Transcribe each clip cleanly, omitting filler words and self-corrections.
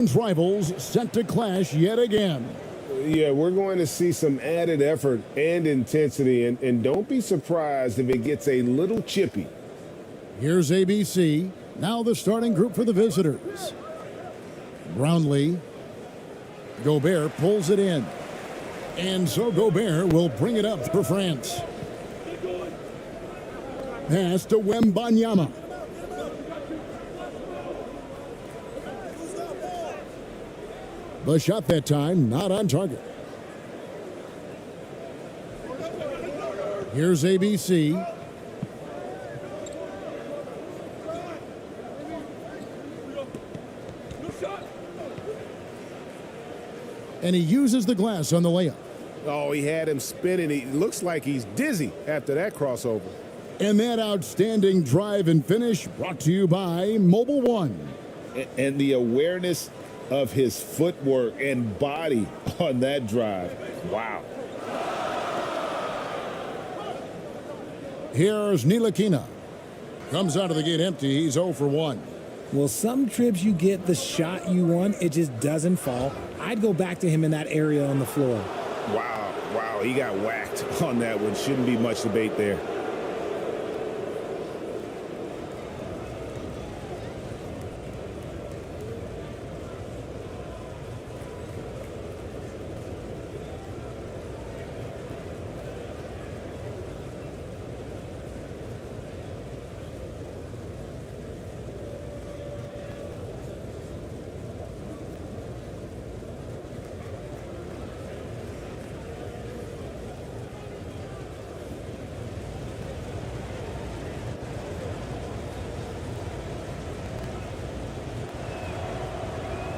Rivals set to clash yet again. Yeah, we're going to see some added effort and intensity, and don't be surprised if it gets a little chippy. Here's ABC. Now the starting group for the visitors. Brownlee. Gobert pulls it in. And so Gobert will bring it up for France. Pass to Wembanyama. The shot that time not on target. Here's ABC. And he uses the glass on the layup. Oh, he had him spinning. He looks like he's dizzy after that crossover. And that outstanding drive and finish brought to you by Mobile One. And the awareness of his footwork and body on that drive. Wow. Here's Ntilikina. Comes out of the gate empty. He's 0 for 1. Well, some trips you get the shot you want, it just doesn't fall. I'd go back to him in that area on the floor. Wow, he got whacked on that one. Shouldn't be much debate there.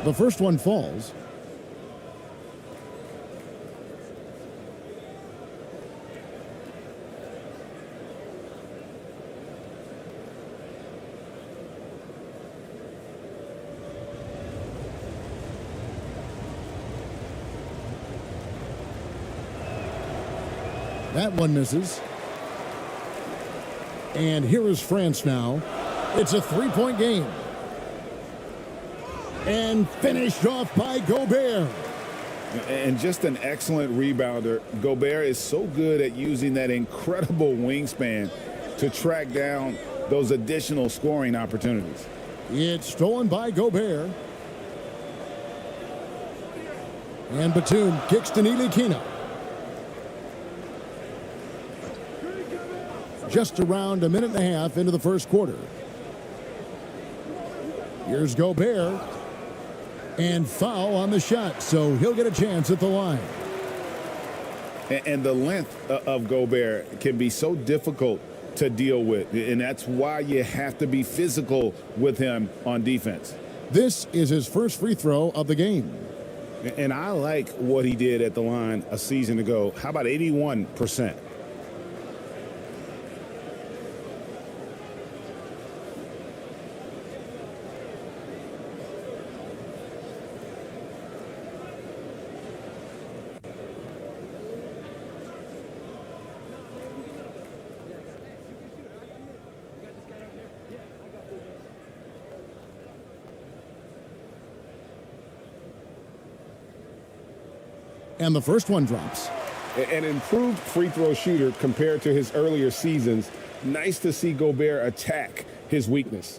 The first one falls. That one misses. And here is France now. It's a three-point game. And finished off by Gobert. And just an excellent rebounder. Gobert is so good at using that incredible wingspan to track down those additional scoring opportunities. It's stolen by Gobert. And Batum kicks to Ntilikina. Just around a minute and a half into the first quarter. Here's Gobert. And foul on the shot, so he'll get a chance at the line. And the length of Gobert can be so difficult to deal with, and that's why you have to be physical with him on defense. This is his first free throw of the game. And I like what he did at the line a season ago. How about 81%? And the first one drops. An improved free throw shooter compared to his earlier seasons. Nice to see Gobert attack his weakness.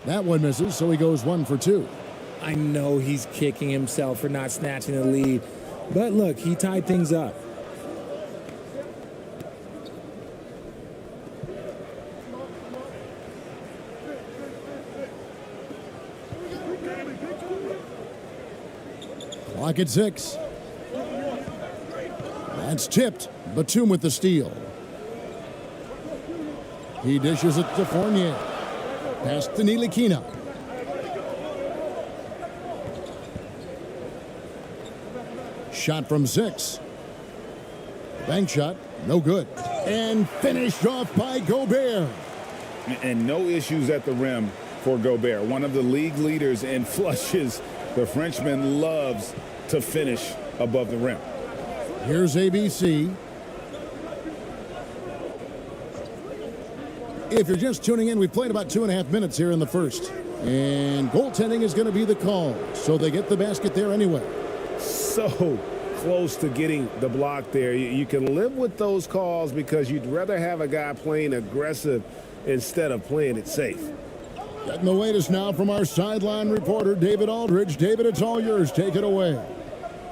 That one misses, so he goes 1 for 2. I know he's kicking himself for not snatching the lead. But look, he tied things up. Clock at 6. That's tipped. Batum with the steal. He dishes it to Fournier. Pass to Ntilikina. Shot from 6. Bank shot, no good. And finished off by Gobert. And no issues at the rim for Gobert. One of the league leaders in flushes The Frenchman loves to finish above the rim. Here's ABC. If you're just tuning in, we've played about 2.5 minutes here in the first. And goaltending is going to be the call. So they get the basket there anyway. So close to getting the block there. You can live with those calls because you'd rather have a guy playing aggressive instead of playing it safe. Getting the latest now from our sideline reporter, David Aldridge. David, it's all yours. Take it away.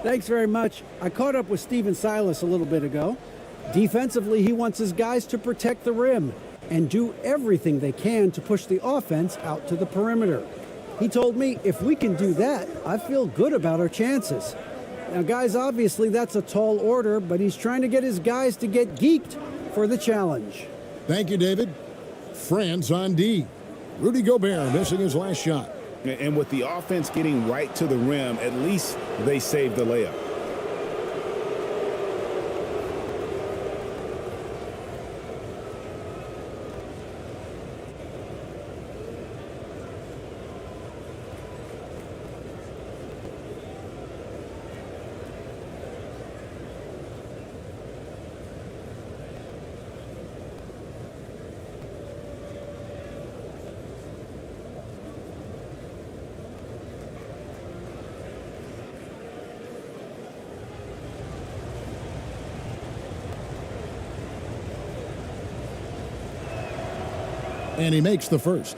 Thanks very much. I caught up with Steven Silas a little bit ago. Defensively, he wants his guys to protect the rim and do everything they can to push the offense out to the perimeter. He told me, if we can do that, I feel good about our chances. Now, guys, obviously that's a tall order, but he's trying to get his guys to get geeked for the challenge. Thank you, David. France on D. Rudy Gobert missing his last shot. And with the offense getting right to the rim, at least they saved the layup. And he makes the first.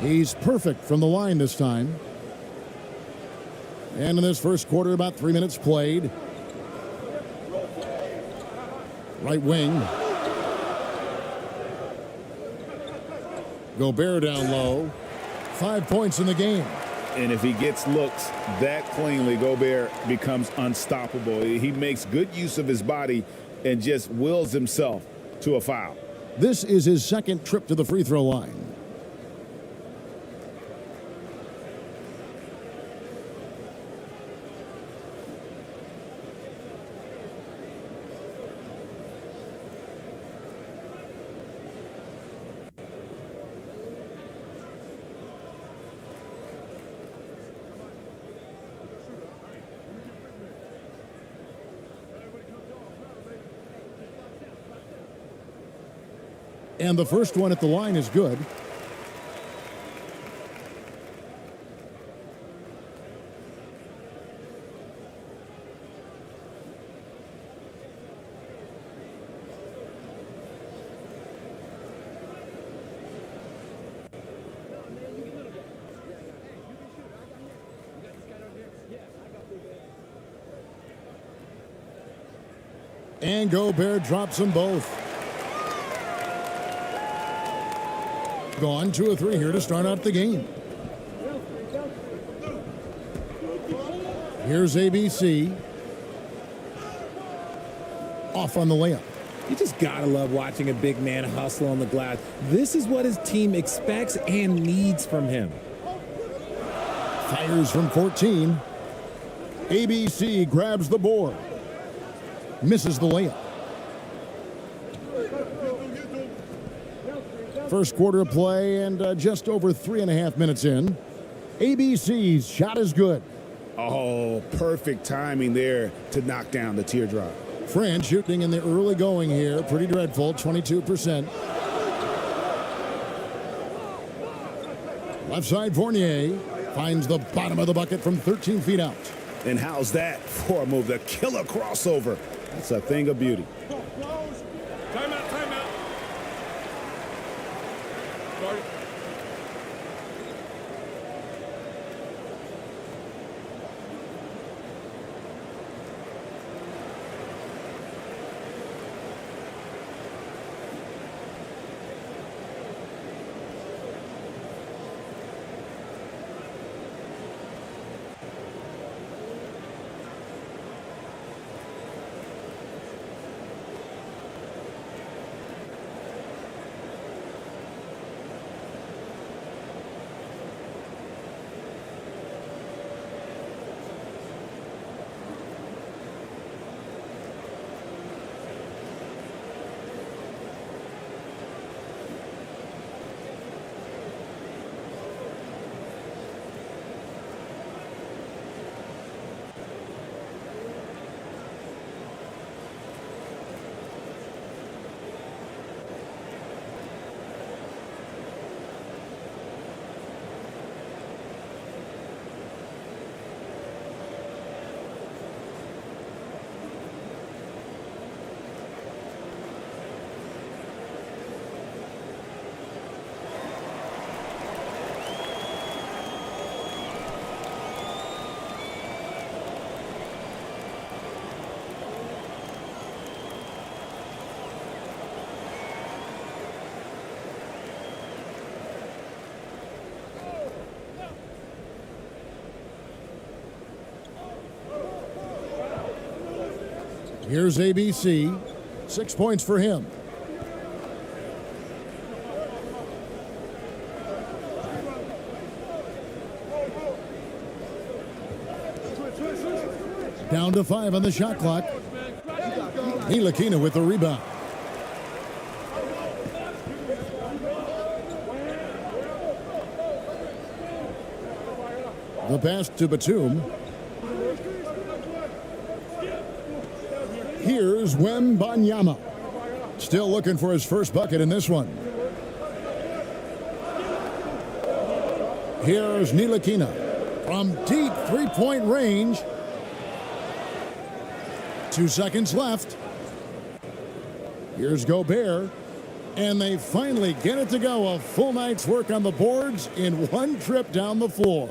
He's perfect from the line this time. And in this first quarter, about 3 minutes played. Right wing. Gobert down low. 5 points in the game. And if he gets looks that cleanly, Gobert becomes unstoppable. He makes good use of his body and just wills himself to a foul. This is his second trip to the free throw line. And the first one at the line is good. And Gobert drops them both. Gone 2 of 3 here to start out the game. Here's ABC. Off on the layup. You just gotta love watching a big man hustle on the glass. This is what his team expects and needs from him. Fires from 14. ABC grabs the board. Misses the layup. First quarter of play and just over 3.5 minutes in. ABC's shot is good. Oh, perfect timing there to knock down the teardrop. France shooting in the early going here. Pretty dreadful, 22%. Left side, Fournier finds the bottom of the bucket from 13 feet out. And how's that for a move? The killer crossover. That's a thing of beauty. Timeout. Here's ABC. 6 points for him. Down to 5 on the shot clock. Ntilikina with the rebound. The pass to Batum. Here's Wembanyama. Still looking for his first bucket in this one. Here's Ntilikina from deep three-point range. 2 seconds left. Here's Gobert. And they finally get it to go. A full night's work on the boards in one trip down the floor.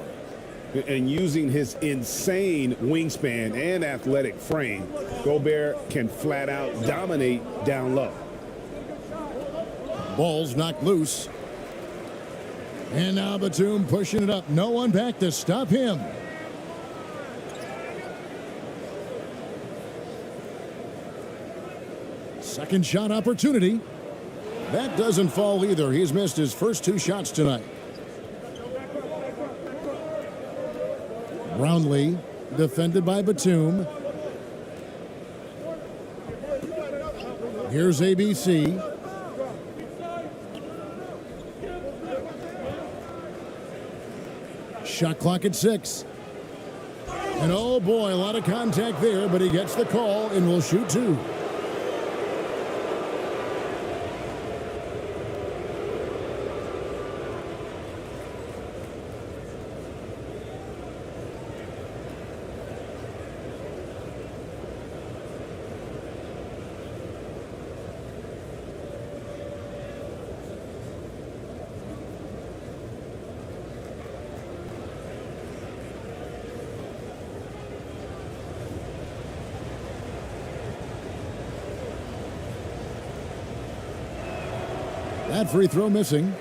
And using his insane wingspan and athletic frame, Gobert can flat out dominate down low. Ball's knocked loose. And now Batum pushing it up. No one back to stop him. Second shot opportunity. That doesn't fall either. He's missed his first 2 shots tonight. Brownlee, defended by Batum. Here's ABC. Shot clock at 6. And oh boy, a lot of contact there, but he gets the call and will shoot 2. That free throw missing.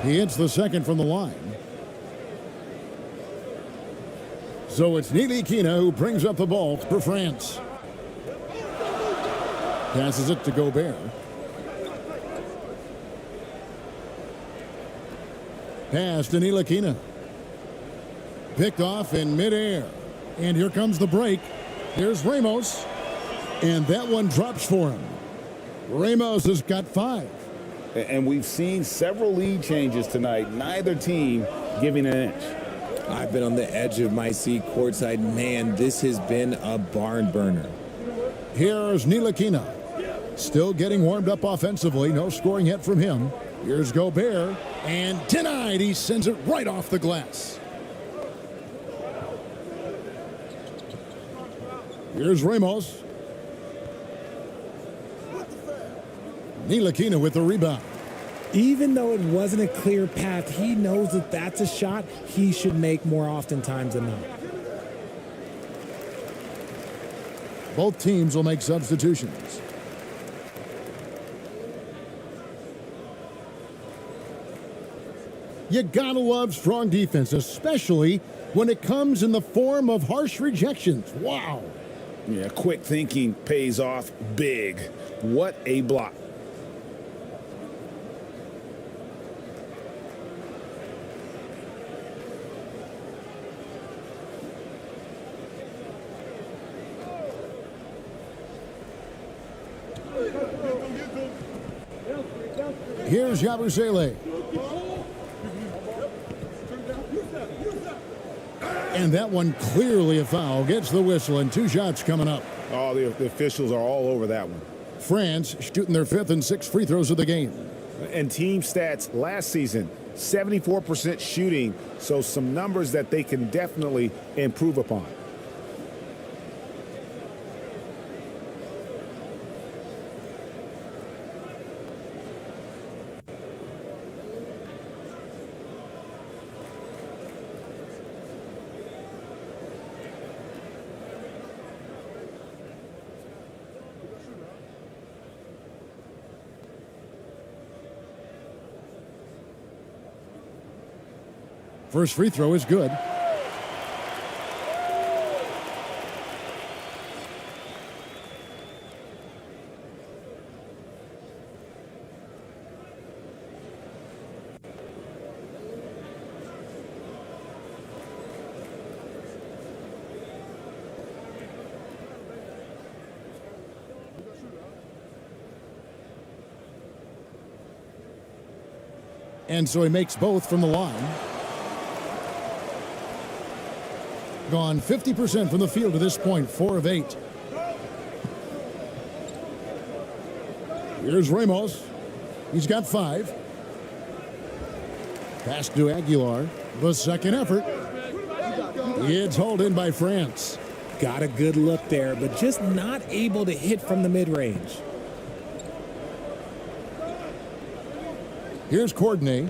He hits the second from the line. So it's Ntilikina who brings up the ball for France. Passes it to Gobert. Pass to Ntilikina. Picked off in midair. And here comes the break. Here's Ramos. And that one drops for him. Ramos has got 5. And we've seen several lead changes tonight. Neither team giving an inch. I've been on the edge of my seat courtside. Man, this has been a barn burner. Here's Ntilikina. Still getting warmed up offensively. No scoring yet from him. Here's Gobert. And denied. He sends it right off the glass. Here's Ramos. Ntilikina with the rebound. Even though it wasn't a clear path, he knows that that's a shot he should make more oftentimes than not. Both teams will make substitutions. You gotta love strong defense, especially when it comes in the form of harsh rejections. Wow. Yeah, quick thinking pays off big. What a block. Here's Yabusele. And that one clearly a foul. Gets the whistle and 2 shots coming up. Oh, the officials are all over that one. France shooting their 5th and 6th free throws of the game. And team stats last season, 74% shooting, so some numbers that they can definitely improve upon. First free throw is good. And so he makes both from the line. Gone 50% from the field to this point, 4 of 8. Here's Ramos. He's got 5. Pass to Aguilar. The second effort. It's hauled in by France. Got a good look there, but just not able to hit from the mid-range. Here's Courtney.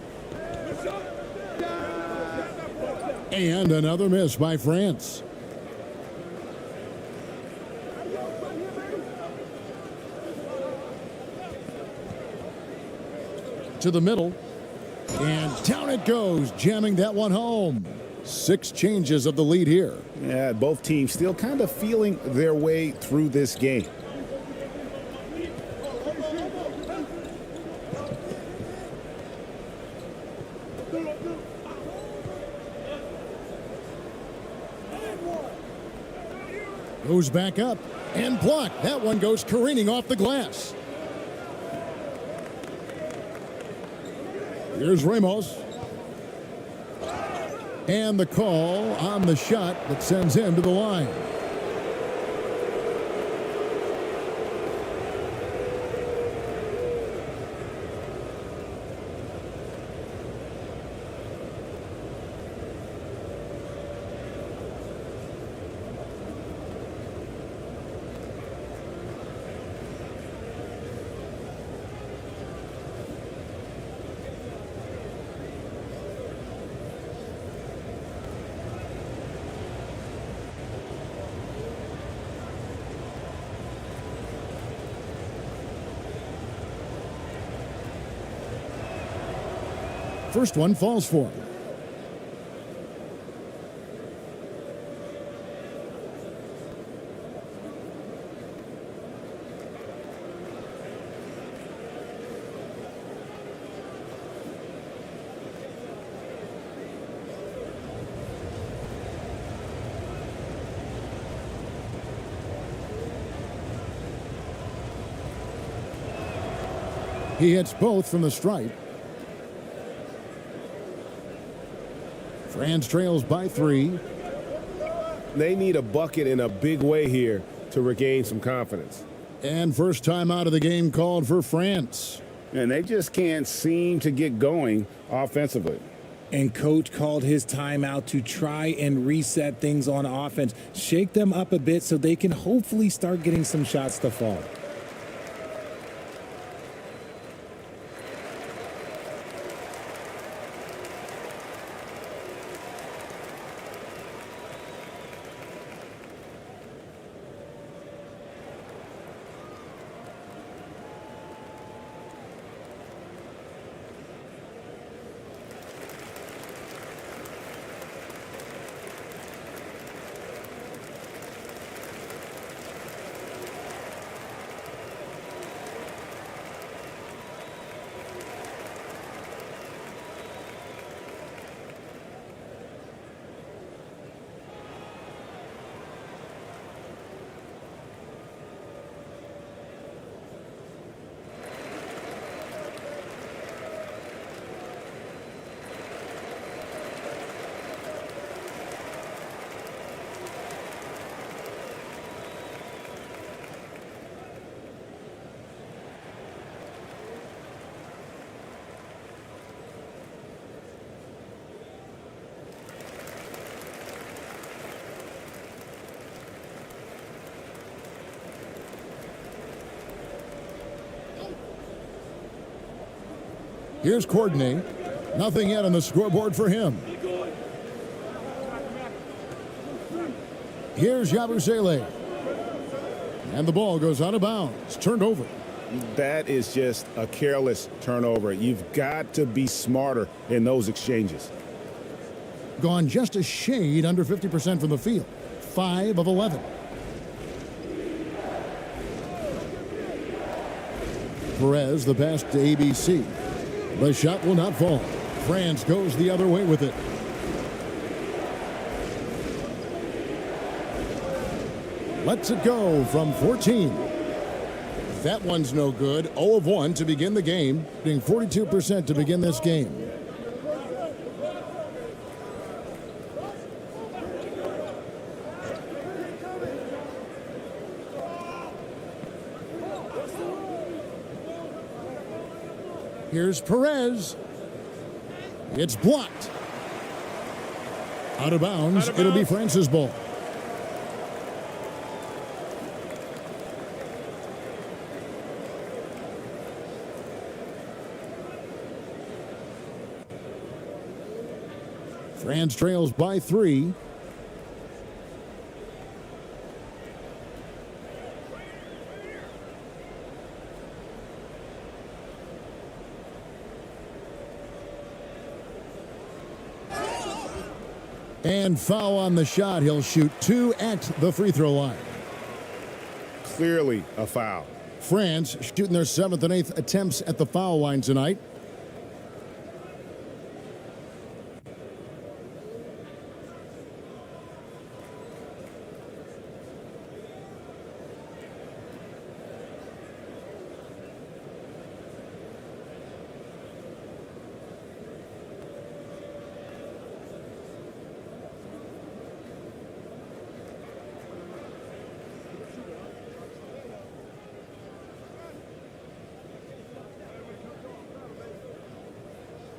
And another miss by France. To the middle. And down it goes, jamming that one home. 6 changes of the lead here. Yeah, both teams still kind of feeling their way through this game. Goes back up and blocked. That one goes careening off the glass. Here's Ramos. And the call on the shot that sends him to the line. First one falls for him. He hits both from the stripe. France trails by 3. They need a bucket in a big way here to regain some confidence. And first time out of the game called for France. And they just can't seem to get going offensively. And coach called his timeout to try and reset things on offense. Shake them up a bit so they can hopefully start getting some shots to fall. Here's Courtney. Nothing yet on the scoreboard for him. Here's Yabusele. And the ball goes out of bounds. Turned over. That is just a careless turnover. You've got to be smarter in those exchanges. gone just a shade under 50% from the field. 5 of 11. Perez, the pass to ABC. The shot will not fall. France goes the other way with it. Lets it go from 14. That one's no good. 0 of 1 to begin the game. Being 42% to begin this game. Here's Perez. It's blocked. Out of bounds. It'll be France's ball. France trails by 3. And foul on the shot. He'll shoot 2 at the free throw line. Clearly a foul. France shooting their 7th and 8th attempts at the foul line tonight.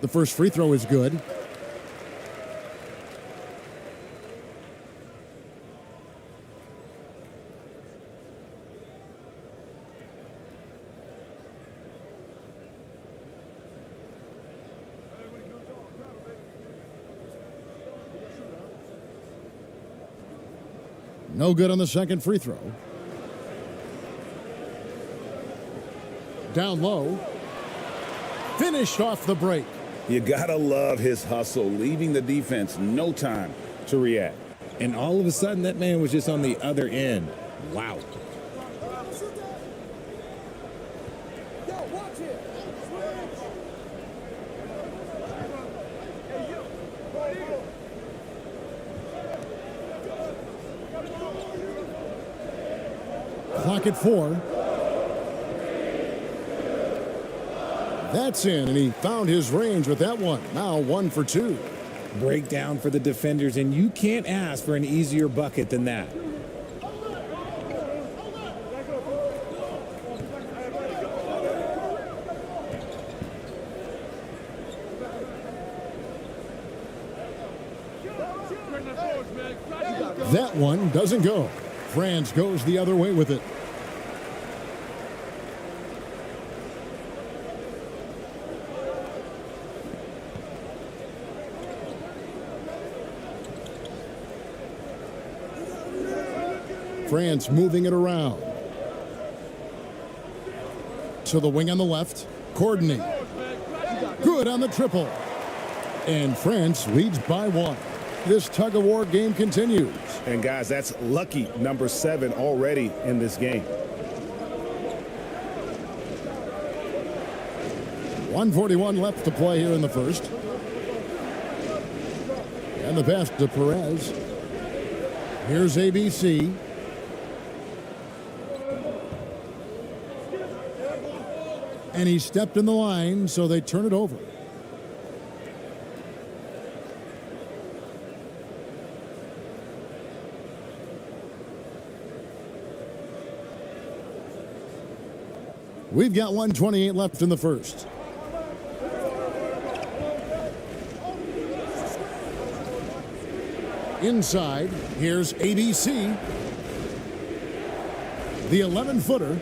The first free throw is good. No good on the second free throw. Down low. Finished off the break. You gotta love his hustle, leaving the defense no time to react. And all of a sudden, that man was just on the other end. Wow. Clock at 4. That's in, and he found his range with that one. Now 1 for 2. Breakdown for the defenders, and you can't ask for an easier bucket than that. That one doesn't go. France goes the other way with it. France moving it around. To the wing on the left. Courtney. Good on the triple. And France leads by 1. This tug-of-war game continues. And, guys, that's lucky number 7 already in this game. 1:41 left to play here in the first. And the pass to Perez. Here's ABC. And he stepped in the line, so they turn it over. We've got 1:28 left in the first. Inside, here's ABC. The 11-footer.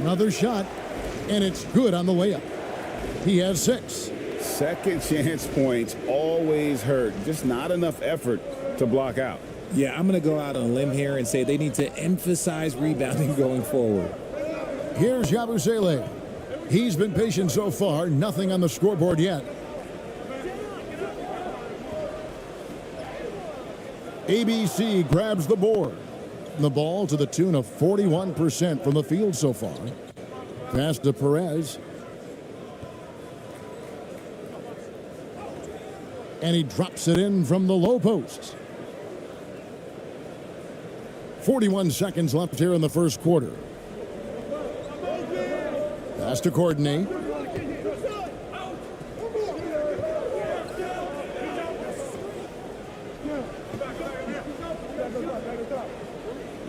Another shot, and it's good on the layup. He has 6. Second chance points always hurt. Just not enough effort to block out. Yeah, I'm going to go out on a limb here and say they need to emphasize rebounding going forward. Here's Yabusele. He's been patient so far. Nothing on the scoreboard yet. ABC grabs the board. The ball to the tune of 41% from the field so far. Pass to Perez. And he drops it in from the low post. 41 seconds left here in the first quarter. Pass to Courtney.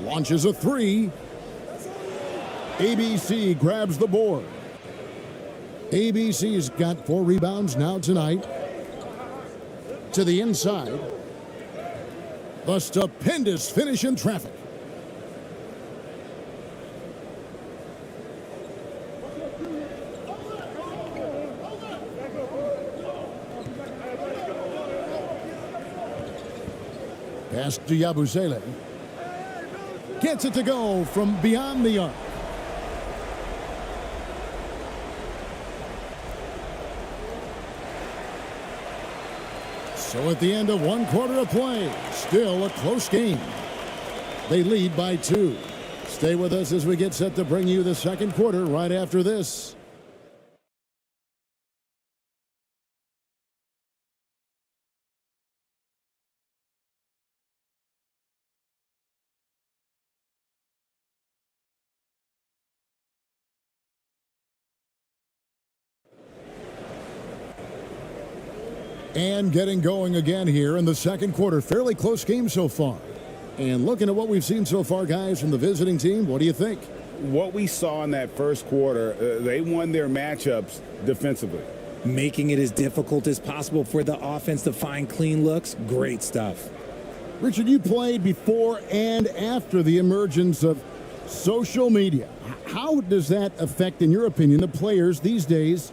Launches a three. ABC grabs the board. ABC's got 4 rebounds now tonight. To the inside. The stupendous finish in traffic. Pass to Yabusele. Gets it to go from beyond the arc. So at the end of 1 quarter of play, still a close game. They lead by 2. Stay with us as we get set to bring you the second quarter right after this. And getting going again here in the second quarter. Fairly close game so far. And looking at what we've seen so far, guys, from the visiting team, what do you think? What we saw in that first quarter, they won their matchups defensively. Making it as difficult as possible for the offense to find clean looks. Great stuff. Richard, you played before and after the emergence of social media. How does that affect, in your opinion, the players these days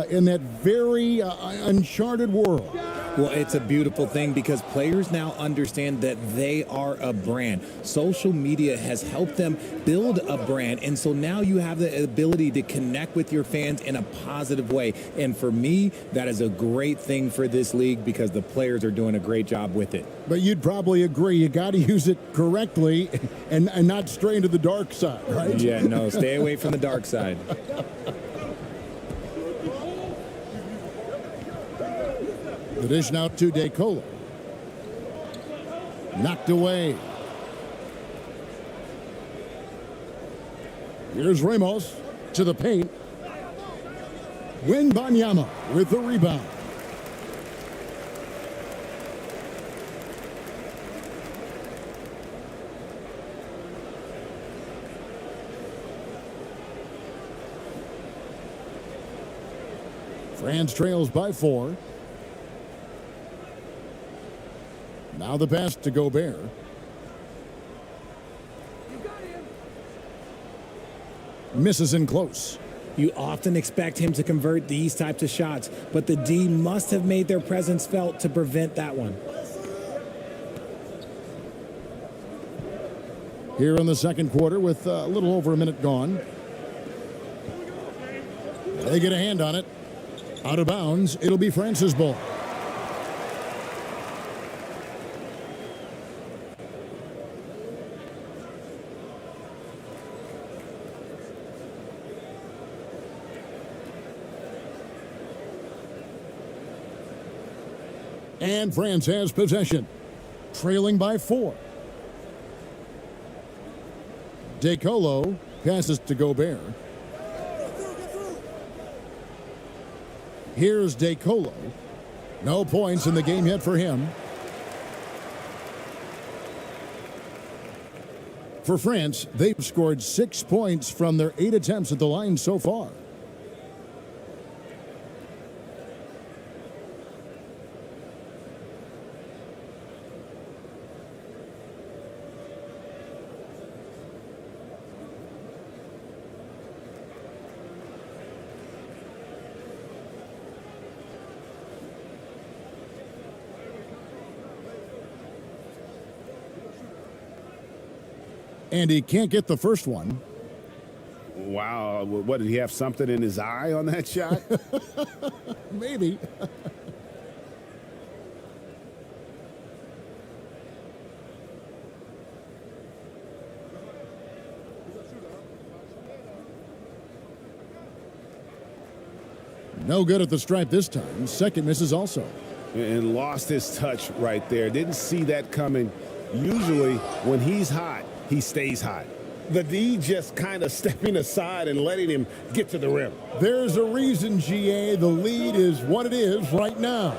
in that very uncharted world? Well, it's a beautiful thing because players now understand that they are a brand. Social media has helped them build a brand, and so now you have the ability to connect with your fans in a positive way. And for me, that is a great thing for this league because the players are doing a great job with it. But you'd probably agree you got to use it correctly and not stray into the dark side, right? Yeah, no, stay away from the dark side. The dish now to DeColo. Knocked away. Here's Ramos to the paint. Wembanyama with the rebound. France trails by 4. Now the pass to Gobert. Misses in close. You often expect him to convert these types of shots, but the D must have made their presence felt to prevent that one. Here in the second quarter with a little over a minute gone. They get a hand on it. Out of bounds. It'll be France's ball. And France has possession, trailing by 4. DeColo passes to Gobert. Here's DeColo. No points in the game yet for him. For France, they've scored 6 points from their 8 attempts at the line so far. And he can't get the first one. Wow. What, did he have something in his eye on that shot? Maybe. No good at the stripe this time. Second misses also. And lost his touch right there. Didn't see that coming. Usually when he's hot, he stays hot. The D just kind of stepping aside and letting him get to the rim. There's a reason, GA. The lead is what it is right now.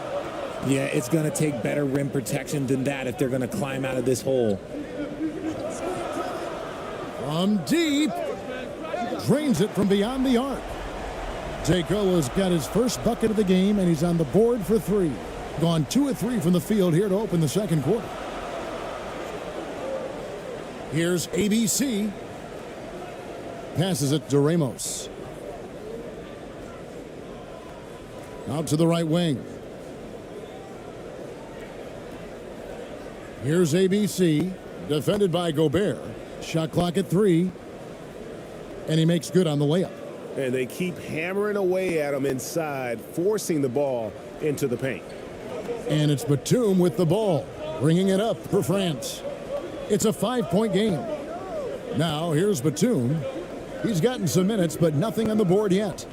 Yeah, it's going to take better rim protection than that if they're going to climb out of this hole. From deep. Drains it from beyond the arc. Colo's got his first bucket of the game, and he's on the board for 3. Gone 2 of 3 from the field here to open the second quarter. Here's ABC. Passes it to Ramos. Out to the right wing. Here's ABC. Defended by Gobert. Shot clock at 3. And he makes good on the layup. And they keep hammering away at him inside, forcing the ball into the paint. And it's Batum with the ball, bringing it up for France. It's a 5-point game. Now, here's Batum. He's gotten some minutes, but nothing on the board yet.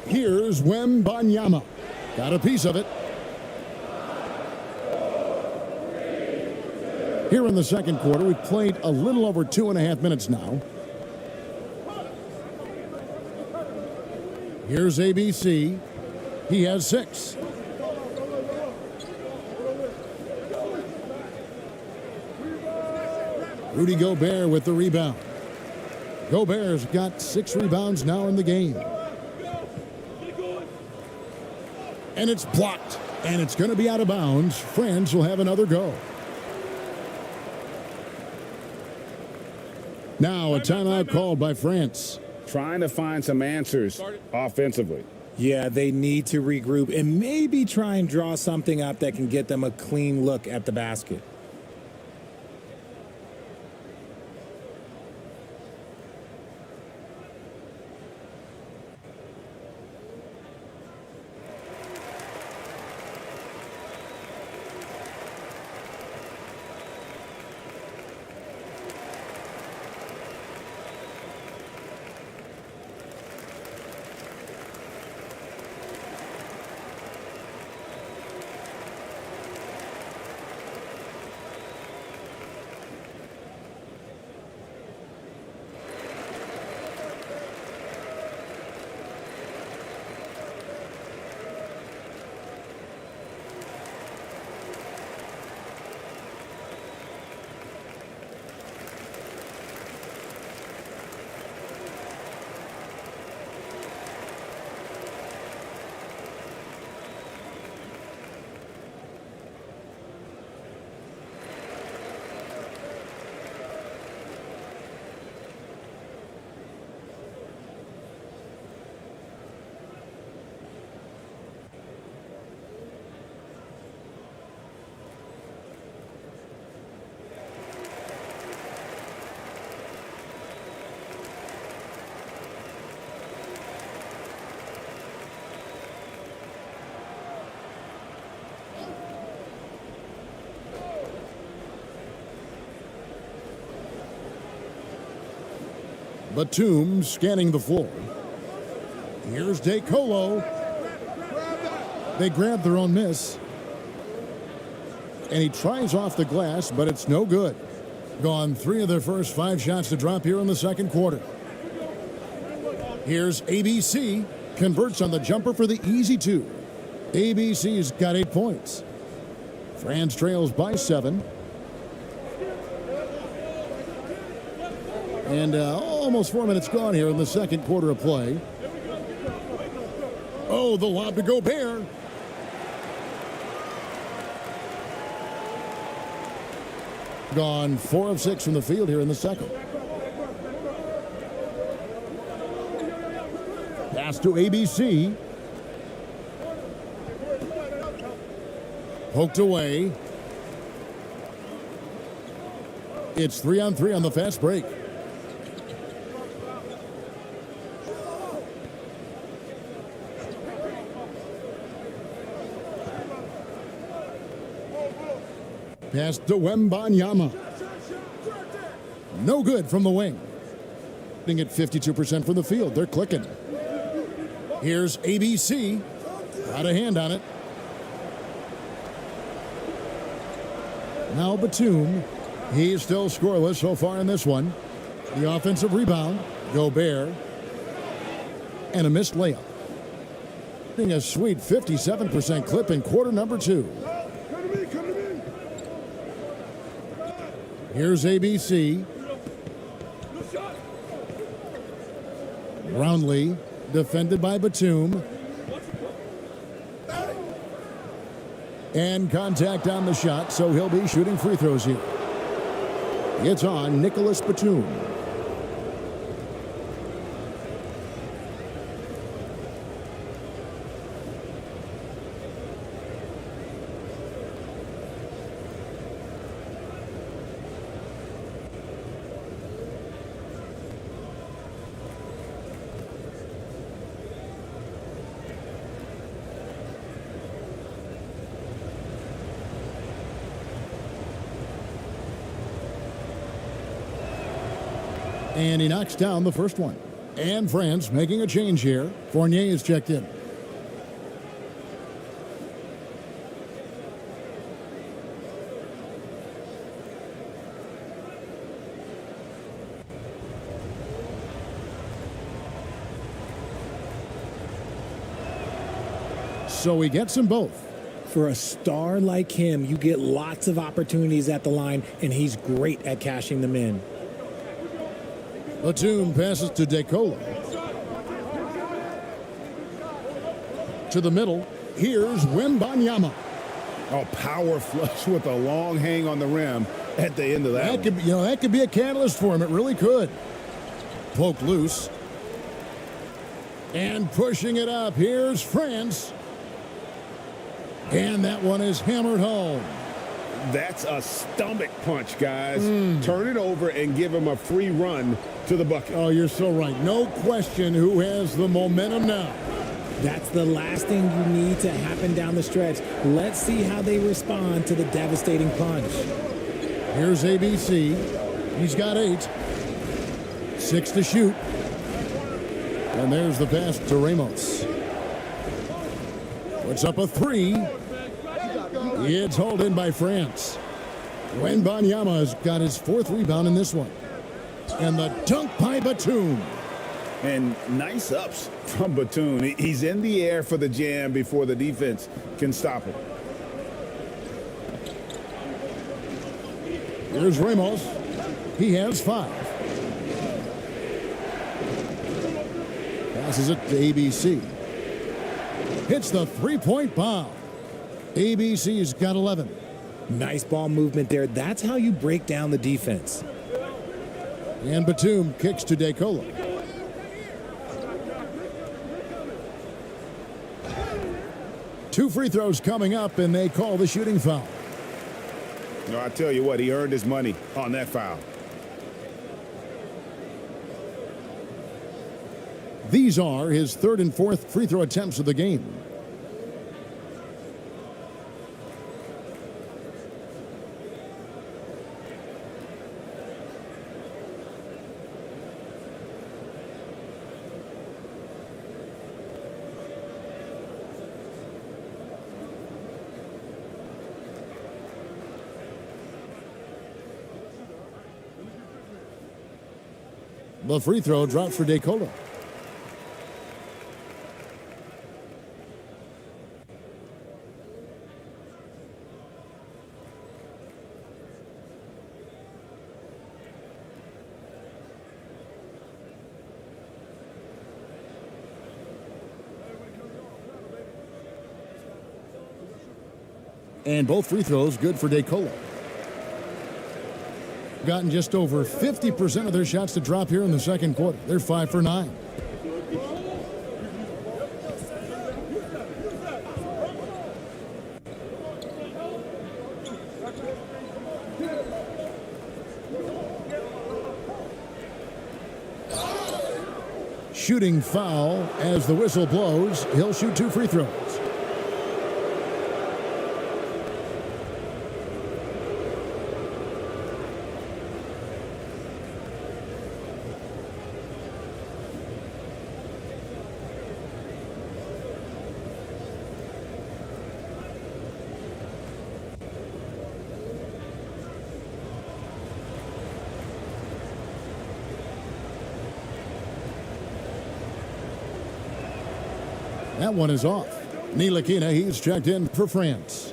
Here's Wembanyama. Got a piece of it. Here in the second quarter, we've played a little over 2.5 minutes now. Here's ABC. He has 6. Rudy Gobert with the rebound. Gobert's got 6 rebounds now in the game. And it's blocked. And it's going to be out of bounds. France will have another go. Now a timeout called by France. Trying to find some answers offensively. Yeah, they need to regroup and maybe try and draw something up that can get them a clean look at the basket. Batum scanning the floor. Here's Colo. They grab their own miss. And he tries off the glass, but it's no good. Gone 3 of their first 5 shots to drop here in the second quarter. Here's ABC. Converts on the jumper for the easy 2. ABC's got 8 points. France trails by 7. And almost 4 minutes gone here in the second quarter of play. Oh, the lob to Gobert. Gone 4 of 6 from the field here in the second. Pass to ABC. Poked away. It's 3-on-3 on the fast break. Pass to Wembanyama. No good from the wing. shooting at 52% from the field. They're clicking. Here's ABC. Got a hand on it. Now Batum. He's still scoreless so far in this one. The offensive rebound. Gobert. And a missed layup. Hitting a sweet 57% clip in quarter number 2. Here's ABC. Brownlee, defended by Batum. And contact on the shot, so he'll be shooting free throws here. It's on Nicholas Batum. And he knocks down the first one. And France making a change here. Fournier is checked in. So he gets them both. For a star like him, you get lots of opportunities at the line, and he's great at cashing them in. Batum passes to DeCola. To the middle. Here's Wembanyama. Oh, power flush with a long hang on the rim at the end of that. That could be a catalyst for him. It really could. Poke loose. And pushing it up. Here's France. And that one is hammered home. That's a stomach punch, guys. Turn it over and give him a free run to the bucket. Oh, you're so right. No question who has the momentum now. That's the last thing you need to happen down the stretch. Let's see how they respond to the devastating punch. Here's ABC. He's got 8. 6 to shoot. And there's the pass to Ramos. Puts up a 3. It's hauled in by France. Wembanyama has got his 4th rebound in this one. And the dunk by Batum. And nice ups from Batum. He's in the air for the jam before the defense can stop him. Here's Ramos. He has 5. Passes it to ABC. Hits the three-point bomb. ABC's got 11. Nice ball movement there. That's how you break down the defense. And Batum kicks to DeCola. Two free throws coming up, and they call the shooting foul. No, I tell you what, he earned his money on that foul. These are his 3rd and 4th free throw attempts of the game. The free throw drops for DeCola. And both free throws good for DeCola. Gotten just over 50% of their shots to drop here in the second quarter. They're 5 for 9. Shooting foul as the whistle blows. He'll shoot 2 free throws. That one is off. Ntilikina, he's checked in for France.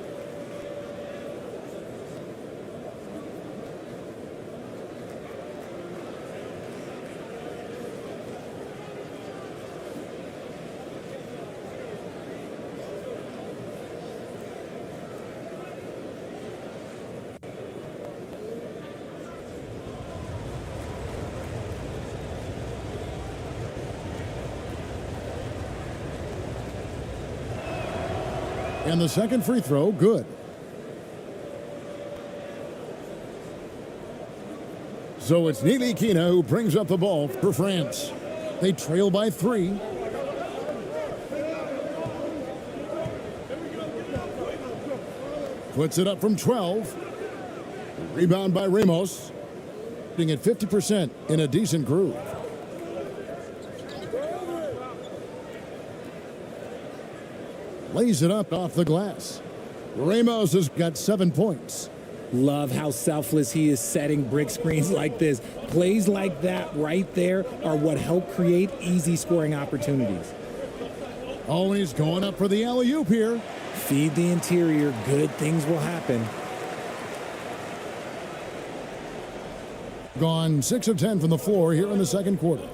And the second free throw, good. So it's Ntilikina who brings up the ball for France. They trail by 3. Puts it up from 12. Rebound by Ramos. Being at 50% in a decent groove. Lays it up off the glass. Ramos has got 7 points. Love how selfless he is setting brick screens like this. Plays like that right there are what help create easy scoring opportunities. Oh, and he's going up for the alley-oop here. Feed the interior. Good things will happen. Gone 6 of 10 from the floor here in the second quarter.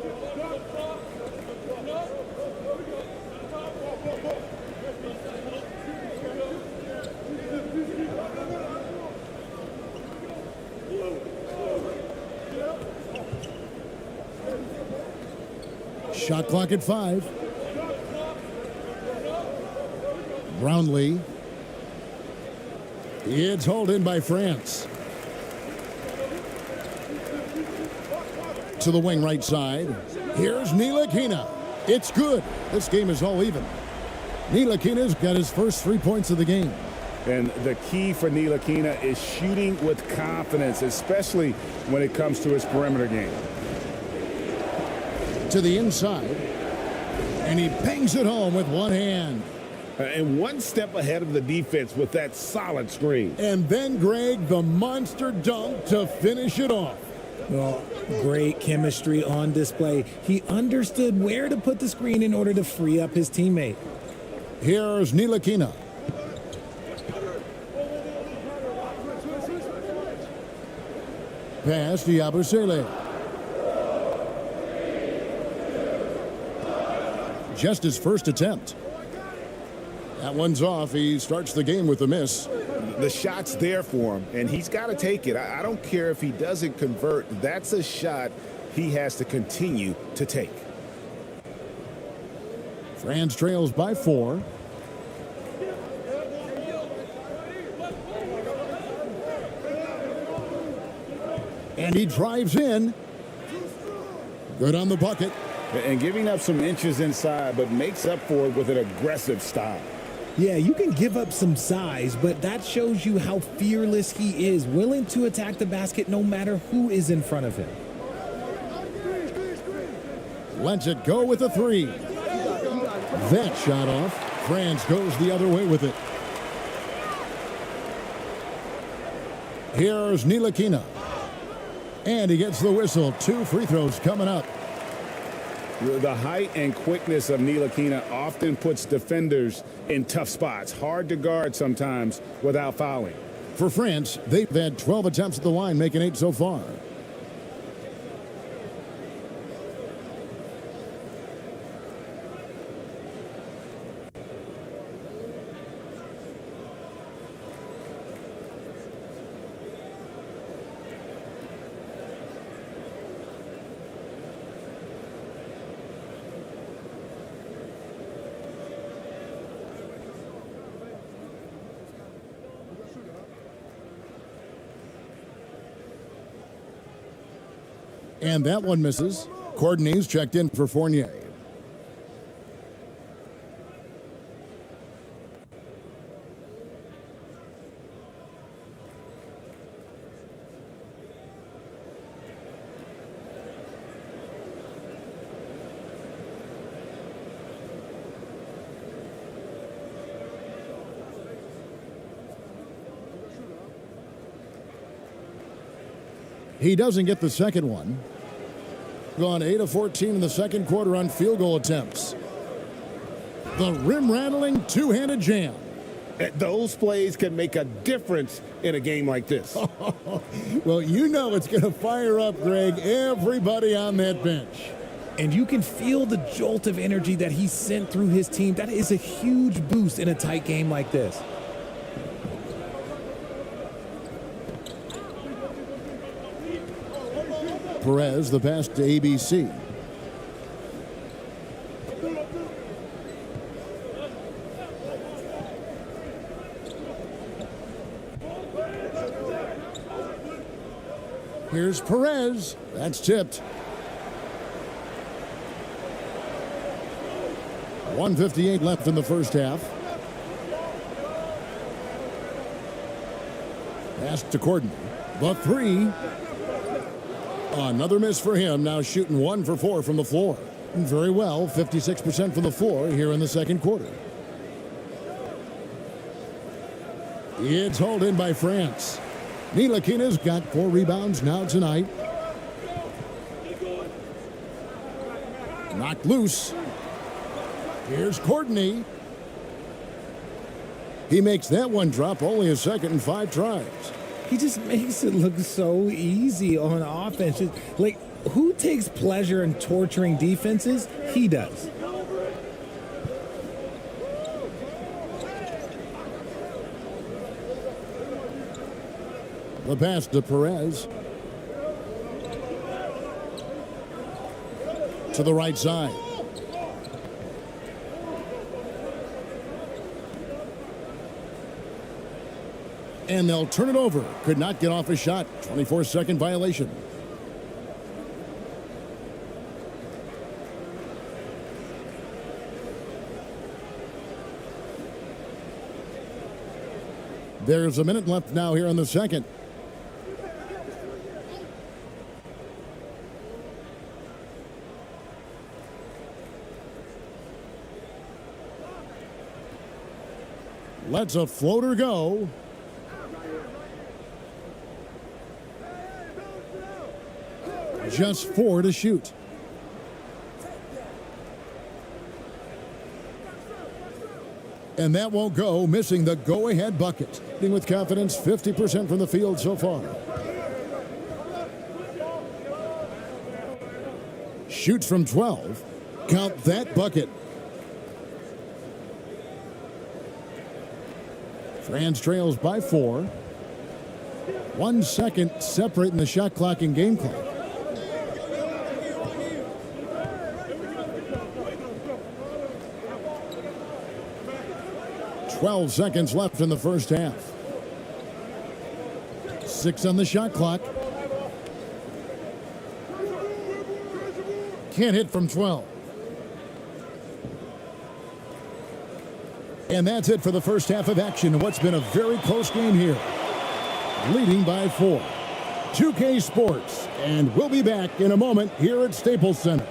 Shot clock at 5. Brownlee. It's hauled in by France. To the wing right side. Here's Ntilikina. It's good. This game is all even. Ntilikina's got his first 3 points of the game. And the key for Ntilikina is shooting with confidence, especially when it comes to his perimeter game. To the inside. And he bangs it home with one hand. And one step ahead of the defense with that solid screen. And then, Greg, the monster dunk to finish it off. Well, great chemistry on display. He understood where to put the screen in order to free up his teammate. Here's Ntilikina. Pass to Yabusele. Just his first attempt. That one's off. He starts the game with a miss. The shot's there for him, and he's got to take it. I don't care if he doesn't convert. That's a shot he has to continue to take. France trails by 4. And he drives in. Good on the bucket. And giving up some inches inside, but makes up for it with an aggressive style. Yeah, you can give up some size, but that shows you how fearless he is, willing to attack the basket no matter who is in front of him. Lets it go with a 3. That shot off. France goes the other way with it. Here's Ntilikina. And he gets the whistle. 2 free throws coming up. The height and quickness of Ntilikina often puts defenders in tough spots. Hard to guard sometimes without fouling. For France, they've had 12 attempts at the line, making 8 so far. And that one misses. Courtney's checked in for Fournier. He doesn't get the second one. Gone 8 of 14 in the second quarter on field goal attempts. The rim-rattling two-handed jam. Those plays can make a difference in a game like this. Well, you know it's going to fire up, Greg, everybody on that bench. And you can feel the jolt of energy that he sent through his team. That is a huge boost in a tight game like this. Perez, the pass to ABC. Here's Perez. That's tipped. 1:58 left in the first half. Pass to Corden. The three. Another miss for him. Now shooting 1 for 4 from the floor. Very well. 56% from the floor here in the second quarter. It's hauled in by France. Ntilikina's got 4 rebounds now tonight. Knocked loose. Here's Courtney. He makes that one drop, only a second and 5 tries. He just makes it look so easy on offense. Like, who takes pleasure in torturing defenses? He does. The pass to Perez. To the right side. And they'll turn it over. Could not get off a shot. 24-second violation. There's a minute left now here in the second. Lets a floater go. Just 4 to shoot. And that won't go, missing the go-ahead bucket. With confidence, 50% from the field so far. Shoots from 12. Count that bucket. France trails by 4. 1 second separating the shot clock and game clock. 12 seconds left in the first half. 6 on the shot clock. Can't hit from 12. And that's it for the first half of action in what's been a very close game here. Leading by 4. 2K Sports, and we'll be back in a moment here at Staples Center.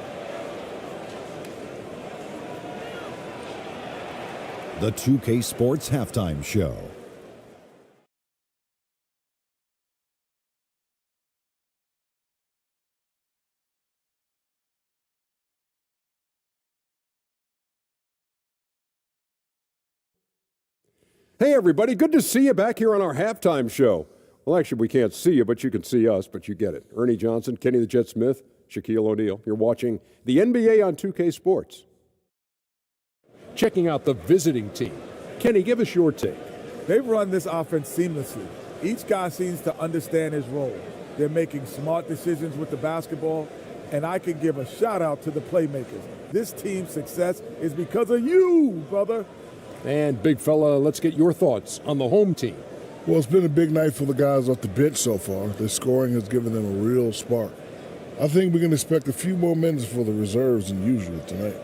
The 2K Sports Halftime Show. Hey, everybody. Good to see you back here on our halftime show. Well, actually, we can't see you, but you can see us, but you get it. Ernie Johnson, Kenny the Jet Smith, Shaquille O'Neal. You're watching the NBA on 2K Sports. Checking out the visiting team. Kenny, give us your take. They've run this offense seamlessly. Each guy seems to understand his role. They're making smart decisions with the basketball, and I can give a shout-out to the playmakers. This team's success is because of you, brother. And, big fella, let's get your thoughts on the home team. Well, it's been a big night for the guys off the bench so far. Their scoring has given them a real spark. I think we can expect a few more minutes for the reserves than usual tonight.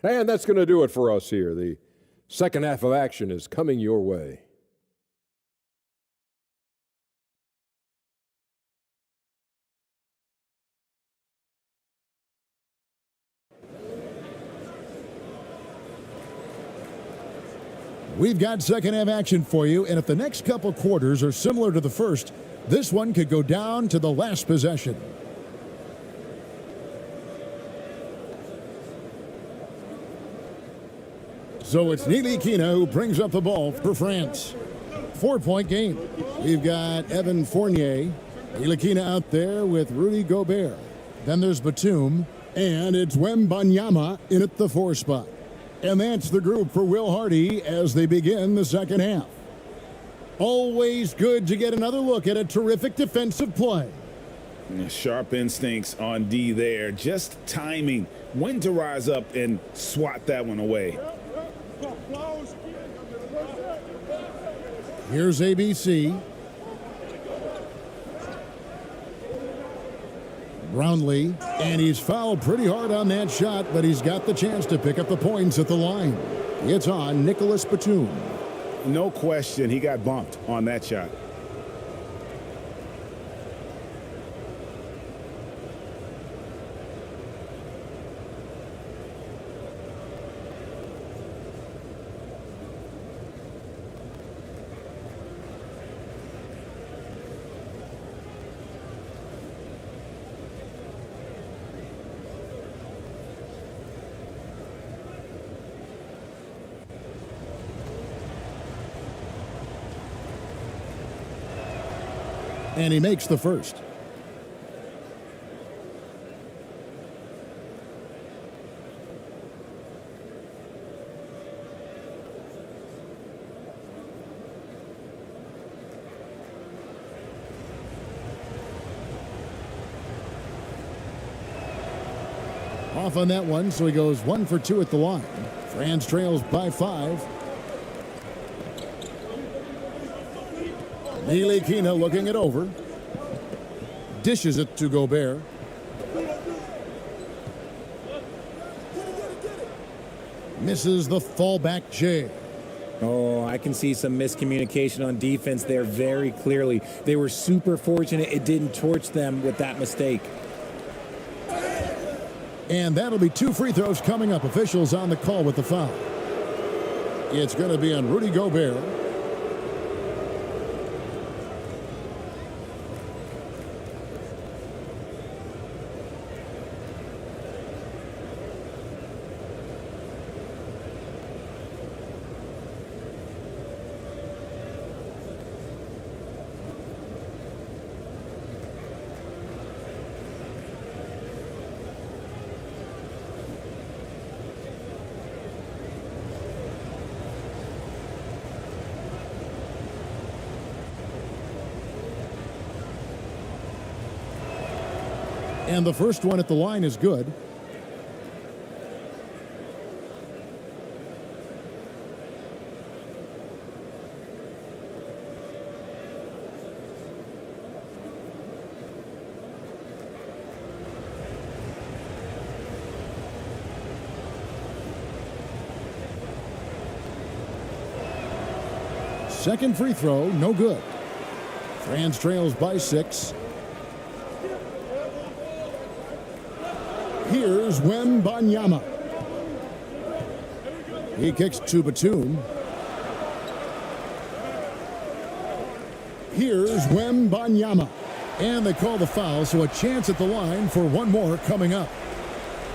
And that's going to do it for us here. The second half of action is coming your way. We've got second half action for you, and if the next couple quarters are similar to the first, this one could go down to the last possession. So it's Ntilikina who brings up the ball for France. 4-point game. We've got Evan Fournier. Ntilikina out there with Rudy Gobert. Then there's Batum. And it's Wembanyama in at the 4 spot. And that's the group for Will Hardy as they begin the second half. Always good to get another look at a terrific defensive play. Sharp instincts on D there. Just timing when to rise up and swat that one away. Here's ABC. Brownlee, and he's fouled pretty hard on that shot, but he's got the chance to pick up the points at the line. It's on Nicholas Batum. No question, he got bumped on that shot. And he makes the first. Off on that one, so he goes 1 for 2 at the line. France trails by 5. Ntilikina looking it over. Dishes it to Gobert. Misses the fallback J. Oh, I can see some miscommunication on defense there very clearly. They were super fortunate it didn't torch them with that mistake. And that'll be 2 free throws coming up. Officials on the call with the foul. It's going to be on Rudy Gobert. And the first one at the line is good. Second free throw, no good. France trails by 6. Here's Wembanyama. He kicks to Batum. Here's Wembanyama. And they call the foul, so a chance at the line for one more coming up.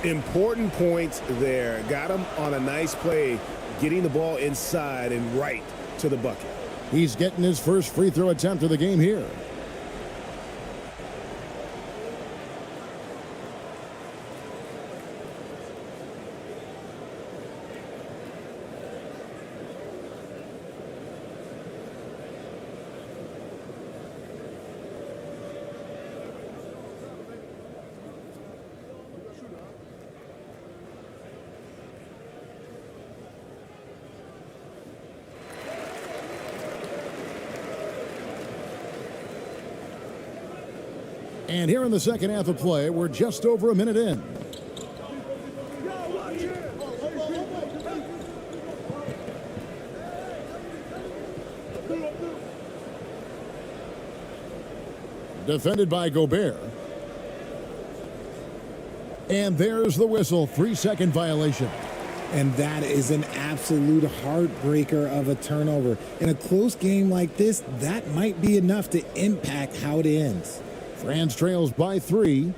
Important points there. Got him on a nice play, getting the ball inside and right to the bucket. He's getting his first free throw attempt of the game here. And here in the second half of play, we're just over a minute in. Defended by Gobert. And there's the whistle, 3-second violation. And that is an absolute heartbreaker of a turnover. In a close game like this, that might be enough to impact how it ends. France trails by 3.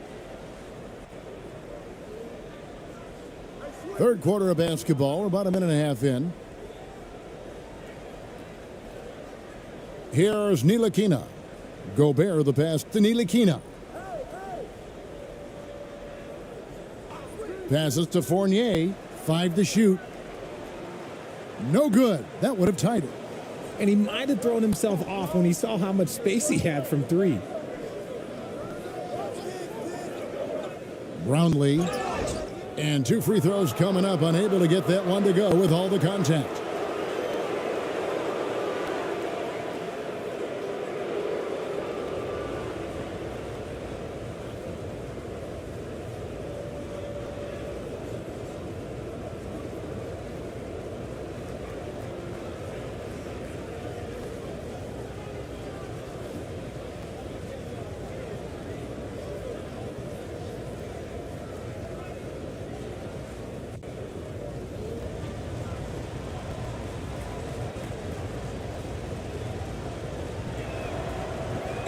Third quarter of basketball. We're about a minute and a half in. Here's Ntilikina. Gobert the pass to Ntilikina. Passes to Fournier. 5 to shoot. No good. That would have tied it. And he might have thrown himself off when he saw how much space he had from 3. Brownlee. And 2 free throws coming up. Unable to get that one to go with all the contact.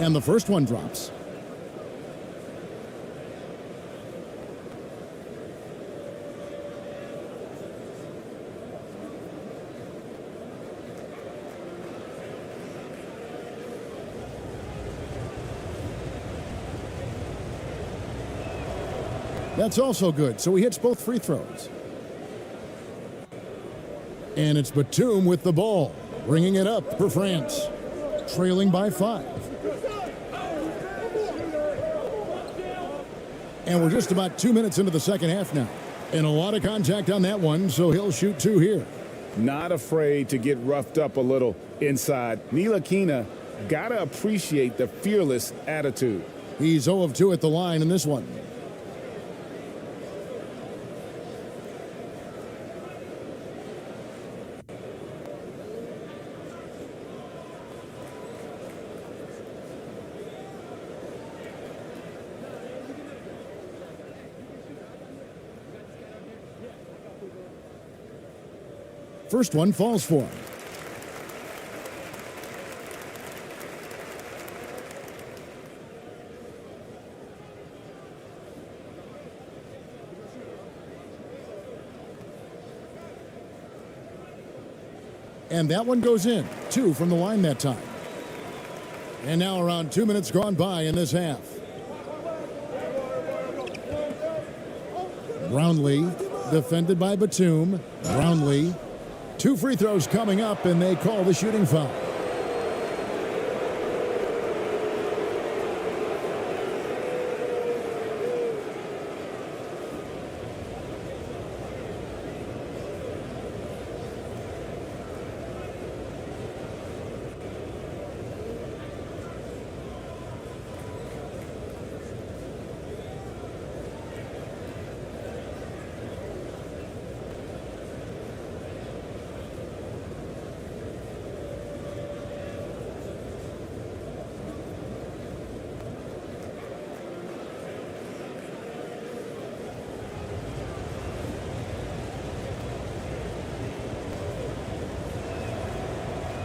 And the first one drops. That's also good. So he hits both free throws. And it's Batum with the ball, bringing it up for France, trailing by 5. And we're just about 2 minutes into the second half now. And a lot of contact on that one, so he'll shoot 2 here. Not afraid to get roughed up a little inside. Ntilikina got to appreciate the fearless attitude. He's 0 of 2 at the line in this one. First one falls for him. And that one goes in. 2 from the line that time. And now around 2 minutes gone by in this half. Brownlee, defended by Batum. Brownlee. 2 free throws coming up, and they call the shooting foul.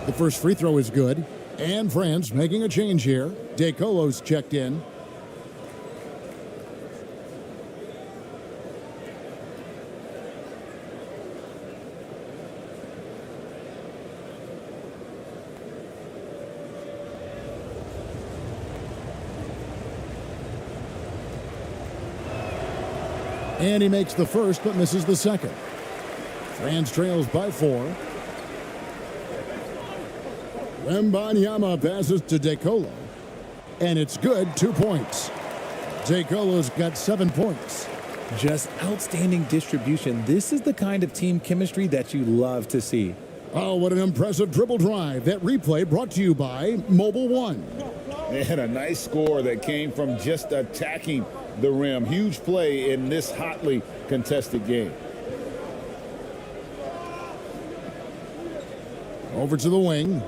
The first free throw is good. And France making a change here. De Colo's checked in. And he makes the first but misses the second. France trails by 4. Wembanyama passes to De Colo. And it's good, 2 points. De Colo's got 7 points. Just outstanding distribution. This is the kind of team chemistry that you love to see. Oh, what an impressive dribble drive. That replay brought to you by Mobile One. They had a nice score that came from just attacking the rim. Huge play in this hotly contested game. Over to the wing.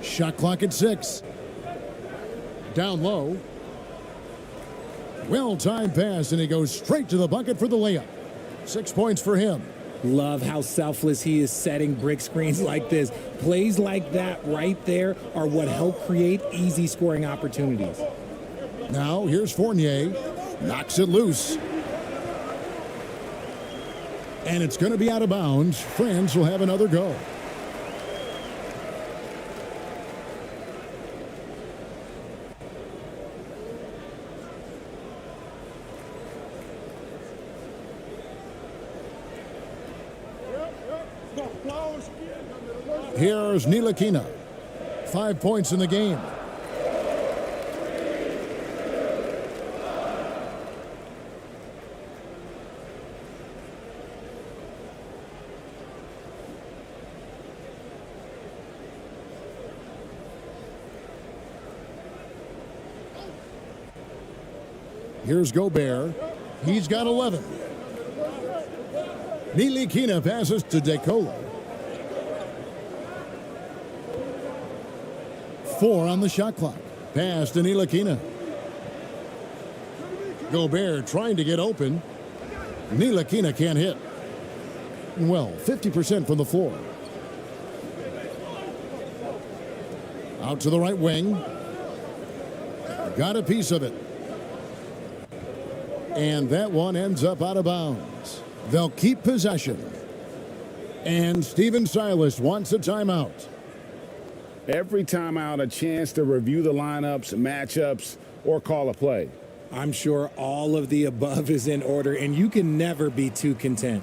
Shot clock at 6. Down low. Well-timed pass, and he goes straight to the bucket for the layup. 6 points for him. Love how selfless he is setting brick screens like this. Plays like that right there are what help create easy scoring opportunities. Now here's Fournier. Knocks it loose. And it's going to be out of bounds. France will have another go. Here's Ntilikina. 5 points in the game. Here's Gobert. He's got 11. Ntilikina passes to DeColo. 4 on the shot clock. Pass to Ntilikina. Gobert trying to get open. Ntilikina can't hit. Well, 50% from the floor. Out to the right wing. Got a piece of it. And that one ends up out of bounds. They'll keep possession. And Stephen Silas wants a timeout. Every timeout, a chance to review the lineups, matchups, or call a play. I'm sure all of the above is in order, and you can never be too content.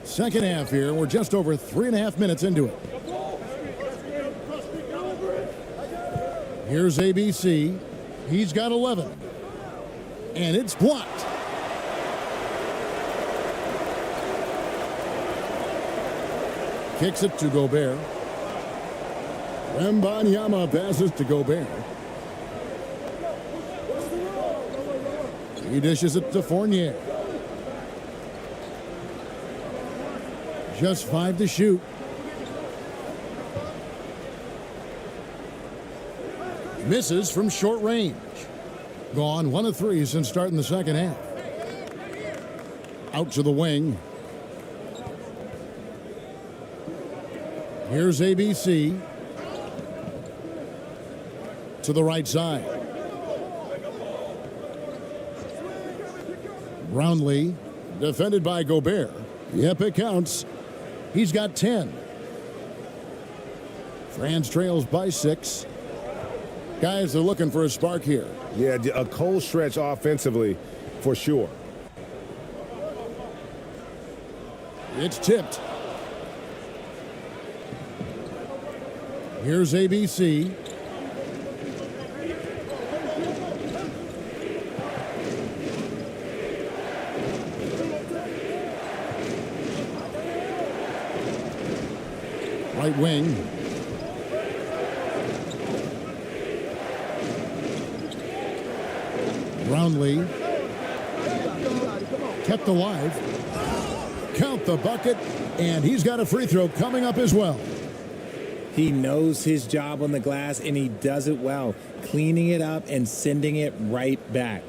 Second half here. We're just over 3.5 minutes into it. Here's ABC. He's got 11. And it's blocked. Kicks it to Gobert. Wembanyama passes to Gobert. He dishes it to Fournier. Just 5 to shoot. Misses from short range. Gone 1 of 3 since starting the second half. Out to the wing. Here's ABC. To the right side. Brownlee, defended by Gobert. Yep, it counts. He's got 10. France trails by 6. Guys are looking for a spark here. Yeah, a cold stretch offensively for sure. It's tipped. Here's ABC. Right wing. Brownlee. Kept alive. Count the bucket, and he's got a free throw coming up as well. He knows his job on the glass, and he does it well, cleaning it up and sending it right back.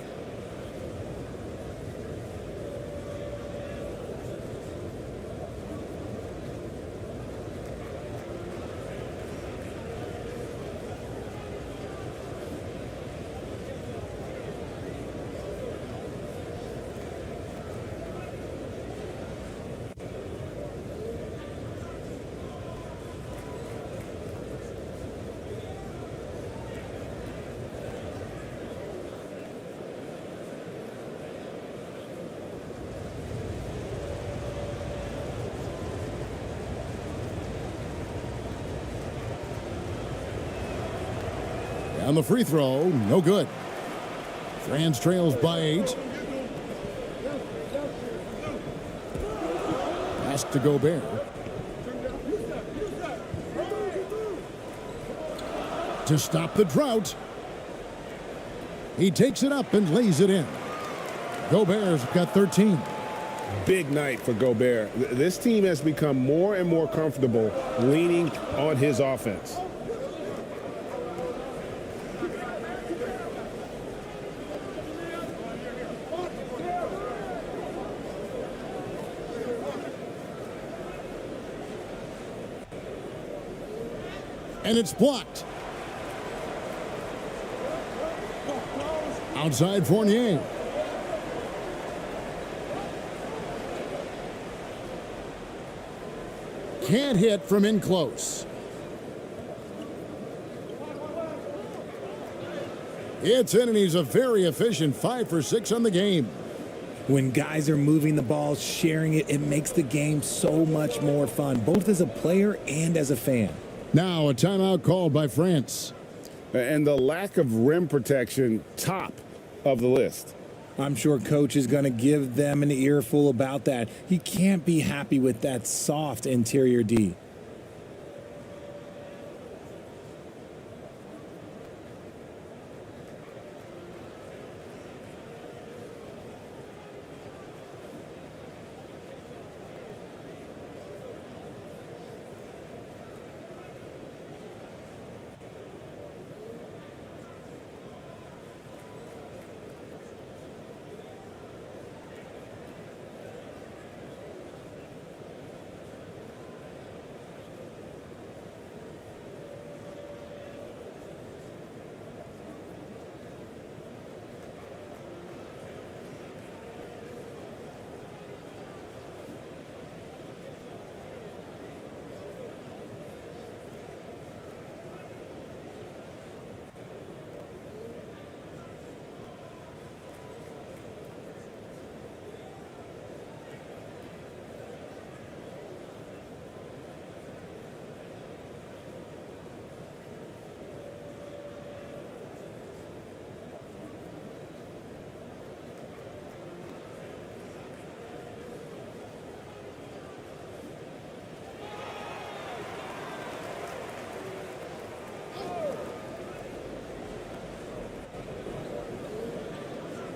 On the free throw, no good. France trails by 8. Pass to Gobert. To stop the drought. He takes it up and lays it in. Gobert's got 13. Big night for Gobert. This team has become more and more comfortable leaning on his offense. And it's blocked. Outside Fournier. Can't hit from in close. It's in, and he's a very efficient 5 for 6 on the game. When guys are moving the ball, sharing it, it makes the game so much more fun, both as a player and as a fan. Now a timeout called by France. And the lack of rim protection, top of the list. I'm sure coach is going to give them an earful about that. He can't be happy with that soft interior D.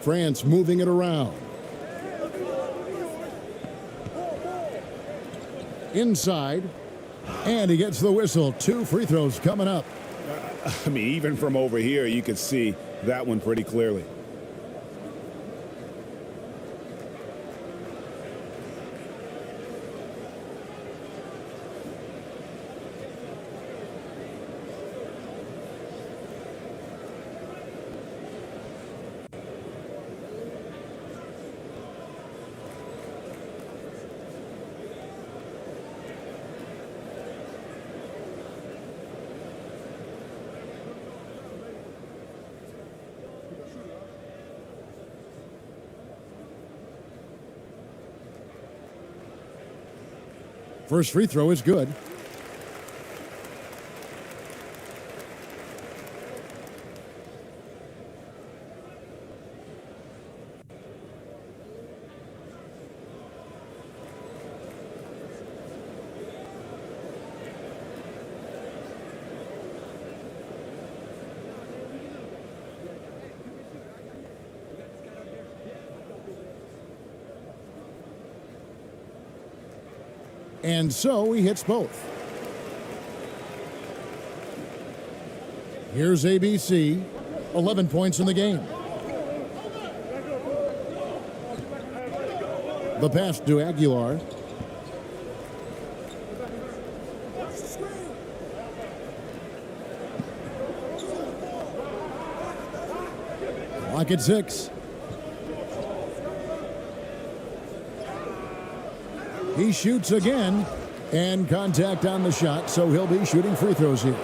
France moving it around. Inside. And he gets the whistle. 2 free throws coming up. I mean, even from over here, you could see that one pretty clearly. First free throw is good. And so he hits both. Here's ABC, 11 points in the game. The pass to Aguilar. Clock at 6. He shoots again, and contact on the shot, so he'll be shooting free throws here.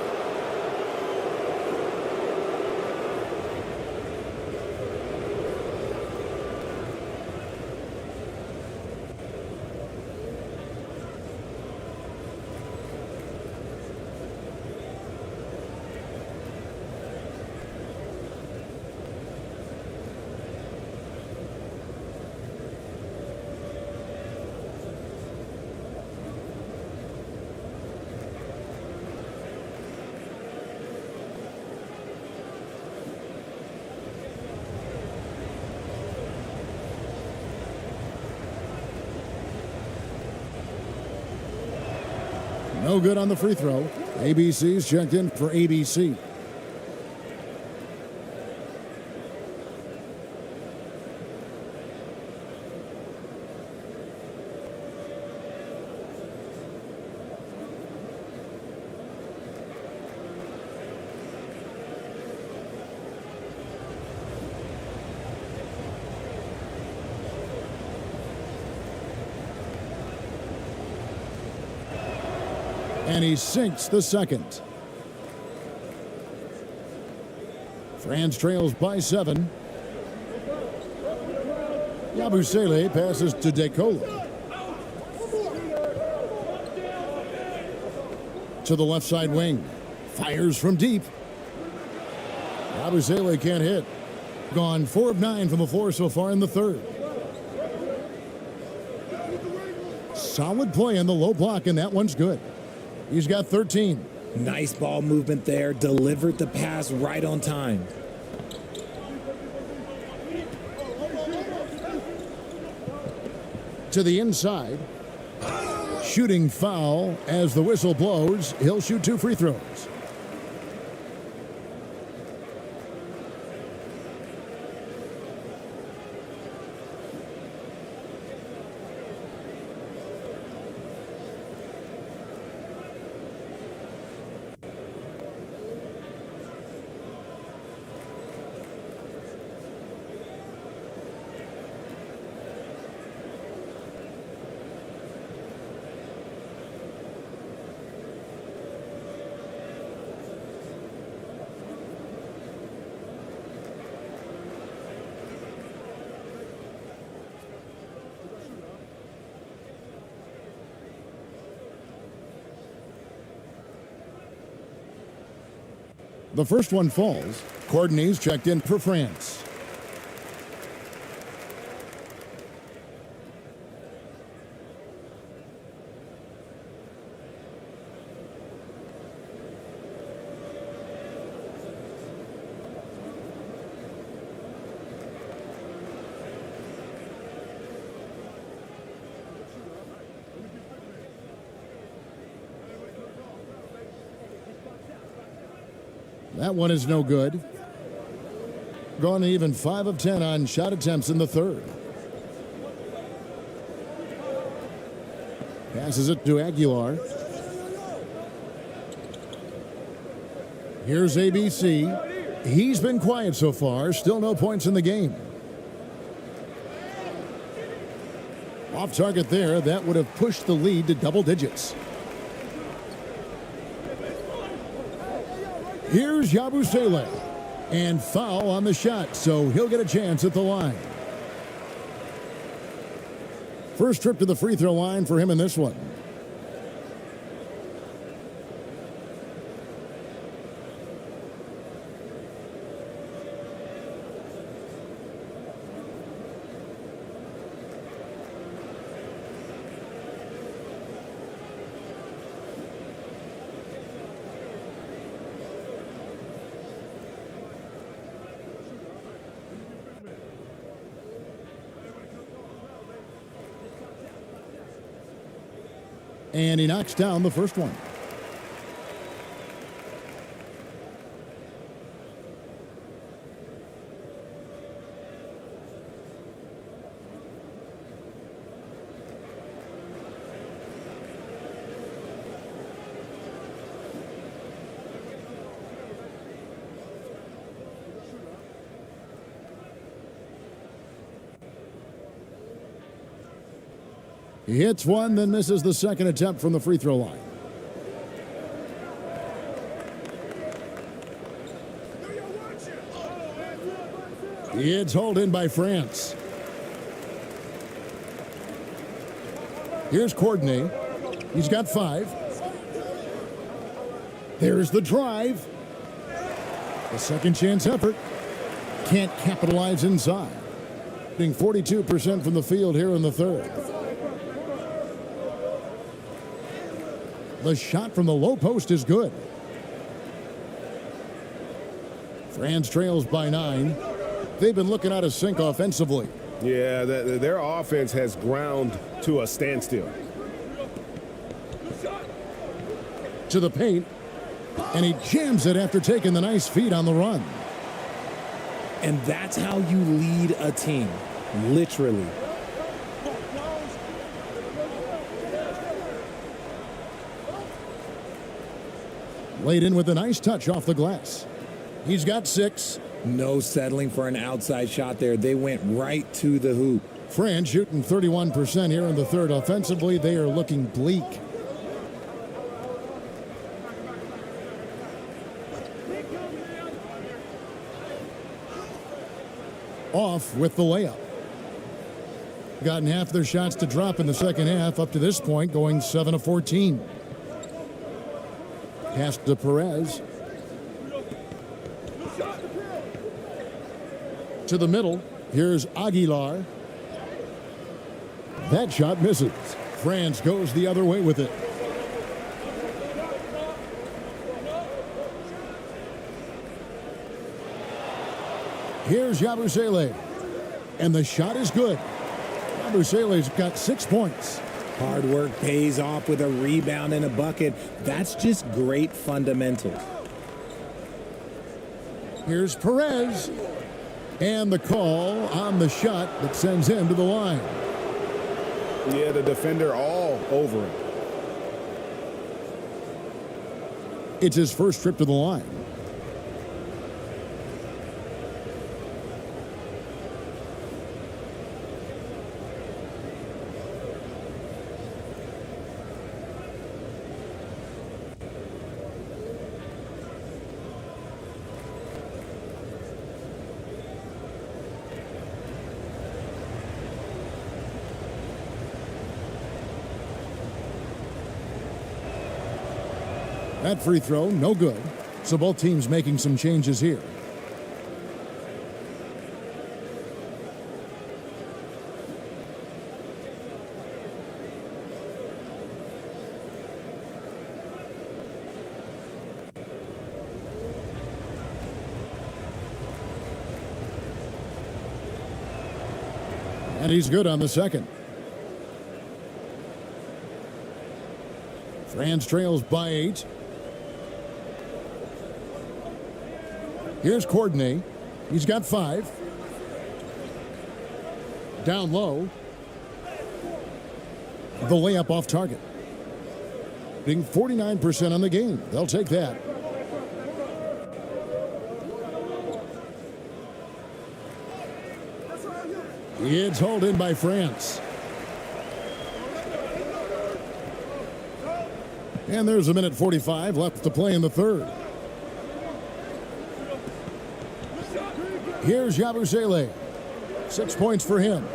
No good on the free throw. ABC's checked in for ABC. And he sinks the second. France trails by 7. Yabusele passes to Decola. To the left side wing. Fires from deep. Yabusele can't hit. Gone 4 of 9 from the floor so far in the third. Solid play in the low block, and that one's good. He's got 13. Nice ball movement there. Delivered the pass right on time. To the inside. Shooting foul as the whistle blows. He'll shoot 2 free throws. The first one falls. Courtney's checked in for France. That one is no good. Gone to even 5 of 10 on shot attempts in the third. Passes it to Aguilar. Here's ABC. He's been quiet so far. Still no points in the game. Off target there. That would have pushed the lead to double digits. Here's Yabusele, and foul on the shot, so he'll get a chance at the line. First trip to the free throw line for him in this one. And he knocks down the first one. He hits one, then misses the second attempt from the free throw line. It's hauled in by France. Here's Courtney. He's got 5. There's the drive. The second chance effort. Can't capitalize inside. Being 42% from the field here in the third. The shot from the low post is good. France trails by 9. They've been looking out of sync offensively. Yeah, their offense has ground to a standstill. To the paint, and he jams it after taking the nice feed on the run. And that's how you lead a team, literally. Laid in with a nice touch off the glass. He's got 6. No settling for an outside shot there. They went right to the hoop. France shooting 31% here in the third. Offensively, they are looking bleak. Off with the layup. Gotten half their shots to drop in the second half. Up to this point, going 7 of 14. Pass to Perez. To the middle. Here's Aguilar. That shot misses. France goes the other way with it. Here's Yabusele. And the shot is good. Yabusele's got 6 points. Hard work pays off with a rebound and a bucket. That's just great fundamentals. Here's Perez. And the call on the shot that sends him to the line. Yeah, the defender all over him. It's his first trip to the line. That free throw, no good. So both teams making some changes here. And he's good on the second. France trails by 8. Here's Courtney. He's got 5. Down low. The layup off target. Being 49% on the game. They'll take that. It's hauled in by France. And there's a minute 45 left to play in the third. Here's Yabusele. 6 points for him.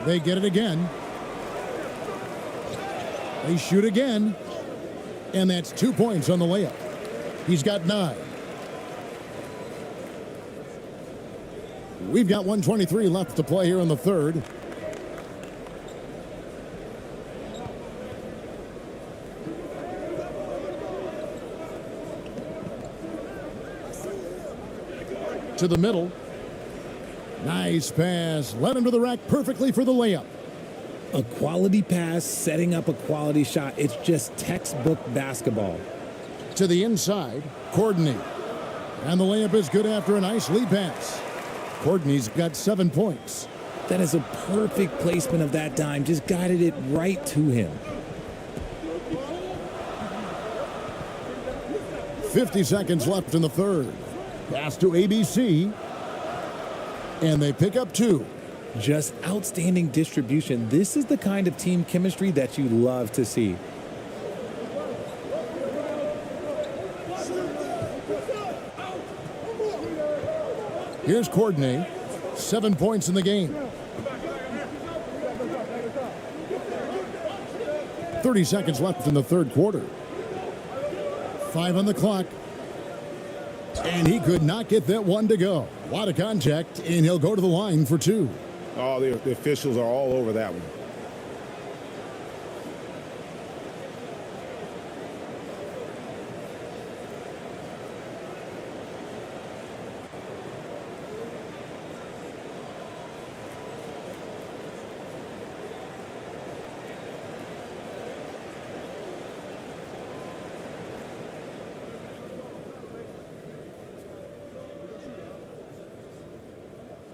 They get it again. They shoot again. And that's 2 points on the layup. He's got 9. We've got 123 left to play here in the third. To the middle. Nice pass. Led him to the rack perfectly for the layup. A quality pass, setting up a quality shot. It's just textbook basketball. To the inside, Courtney. And the layup is good after a nice lead pass. Courtney's got 7 points. That is a perfect placement of that dime. Just guided it right to him. 50 seconds left in the third. Pass to ABC. And they pick up 2. Just outstanding distribution. This is the kind of team chemistry that you love to see. Here's Courtney. 7 points in the game. 30 seconds left in the third quarter. 5 on the clock. And he could not get that one to go. A lot of contact, and he'll go to the line for 2. Oh, the officials are all over that one.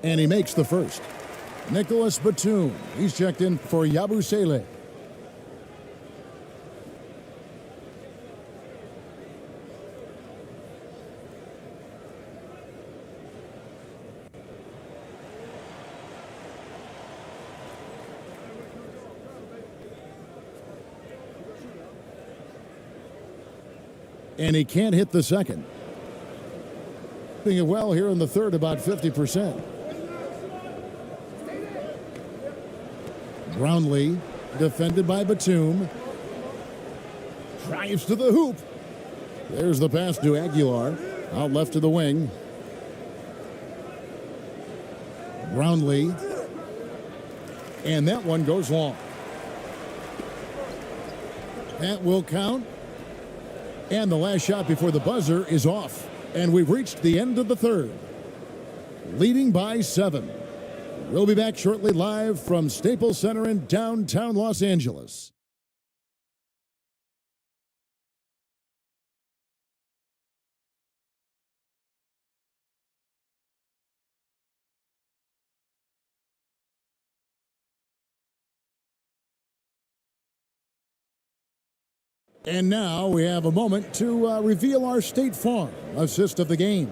And he makes the first. Nicholas Batum. He's checked in for Yabusele. And he can't hit the second. Doing it well here in the third, about 50%. Brownlee, defended by Batum. Drives to the hoop. There's the pass to Aguilar. Out left to the wing. Brownlee. And that one goes long. That will count. And the last shot before the buzzer is off. And we've reached the end of the third. Leading by 7. We'll be back shortly live from Staples Center in downtown Los Angeles. And now we have a moment to reveal our State Farm assist of the game.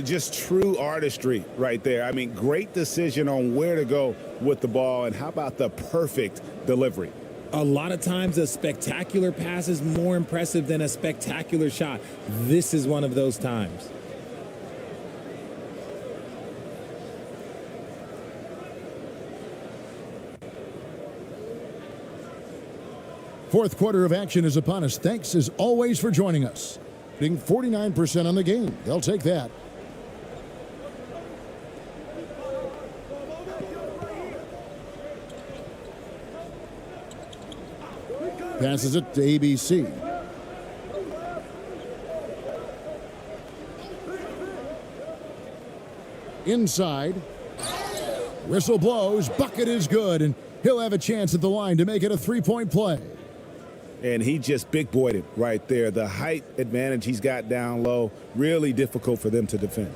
Just true artistry right there. I mean, great decision on where to go with the ball, and how about the perfect delivery? A lot of times a spectacular pass is more impressive than a spectacular shot. This is one of those times. Fourth quarter of action is upon us. Thanks as always for joining us. Being 49% on the game. They'll take that. Passes it to ABC. Inside. Whistle blows. Bucket is good, and he'll have a chance at the line to make it a three-point play. And he just big boyed it right there. The height advantage he's got down low, really difficult for them to defend.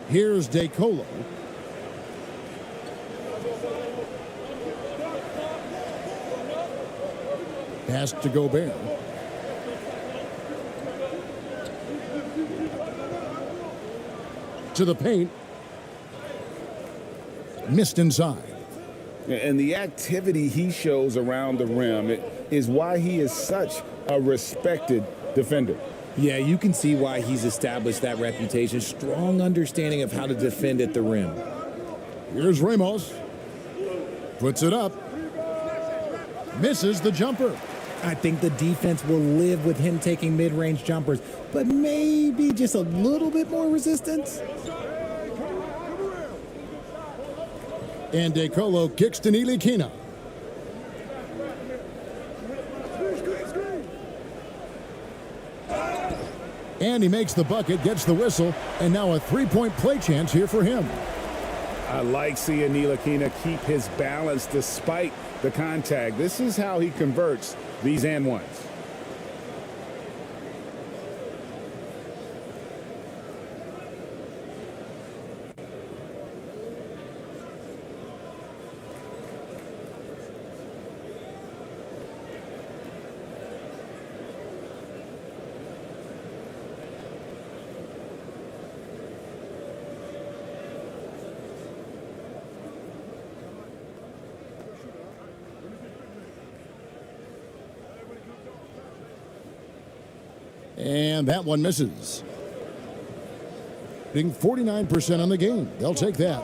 Here's DeColo. Pass to Gobert. To the paint. Missed inside. And the activity he shows around the rim is why he is such a respected defender. Yeah, you can see why he's established that reputation. Strong understanding of how to defend at the rim. Here's Ramos. Puts it up. Misses the jumper. I think the defense will live with him taking mid-range jumpers, but maybe just a little bit more resistance. And DeColo kicks to Nilikina. And he makes the bucket, gets the whistle, and now a three-point play chance here for him. I like seeing Ntilikina keep his balance despite the contact. This is how he converts these and ones. And that one misses. Being 49% on the game. They'll take that.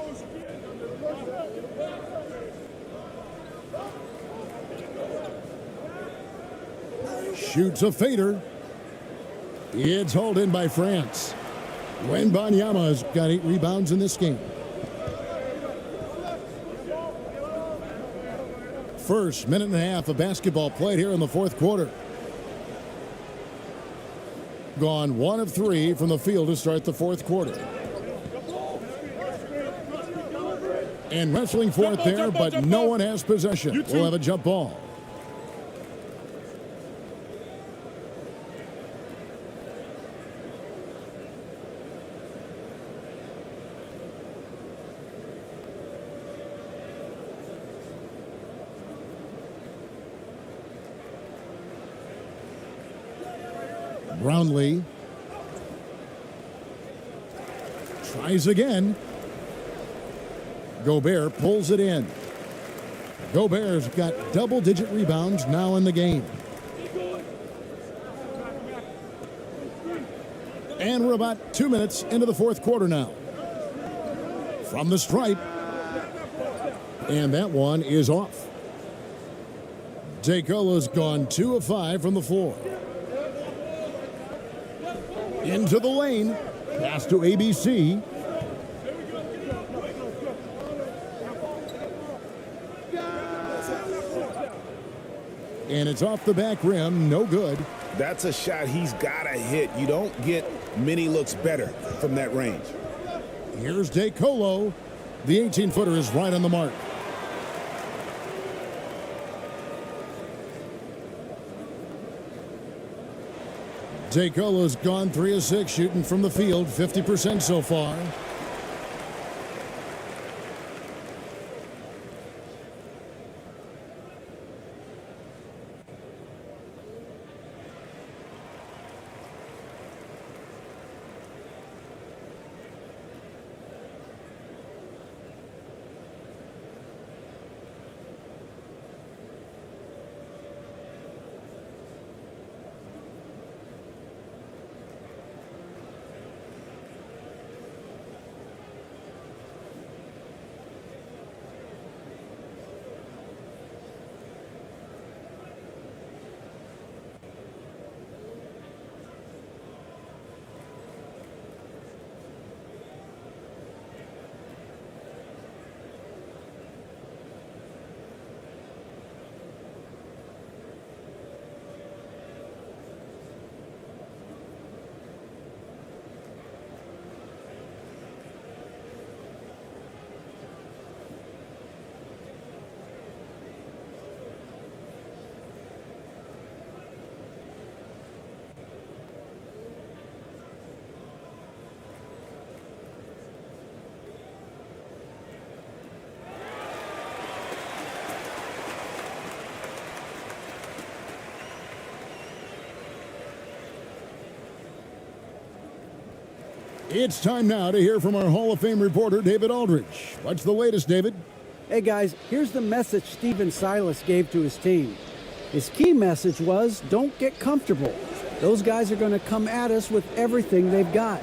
Shoots a fader. It's hauled in by France. Wembanyama's got 8 rebounds in this game. First minute and a half of basketball played here in the fourth quarter. Gone 1 of 3 from the field to start the fourth quarter. And wrestling for it there, but no one has possession. We'll have a jump ball. Brownlee tries again. Gobert pulls it in. Gobert's got double-digit rebounds now in the game. And we're about 2 minutes into the fourth quarter now. From the stripe. And that one is off. DeColo's gone 2 of 5 from the floor. Into the lane. Pass to ABC. And it's off the back rim. No good. That's a shot he's got to hit. You don't get many looks better from that range. Here's DeColo. The 18-footer is right on the mark. DeColo's gone 3 of 6 shooting from the field, 50% so far. It's time now to hear from our Hall of Fame reporter, David Aldridge. What's the latest, David? Hey guys, here's the message Stephen Silas gave to his team. His key message was, don't get comfortable. Those guys are going to come at us with everything they've got.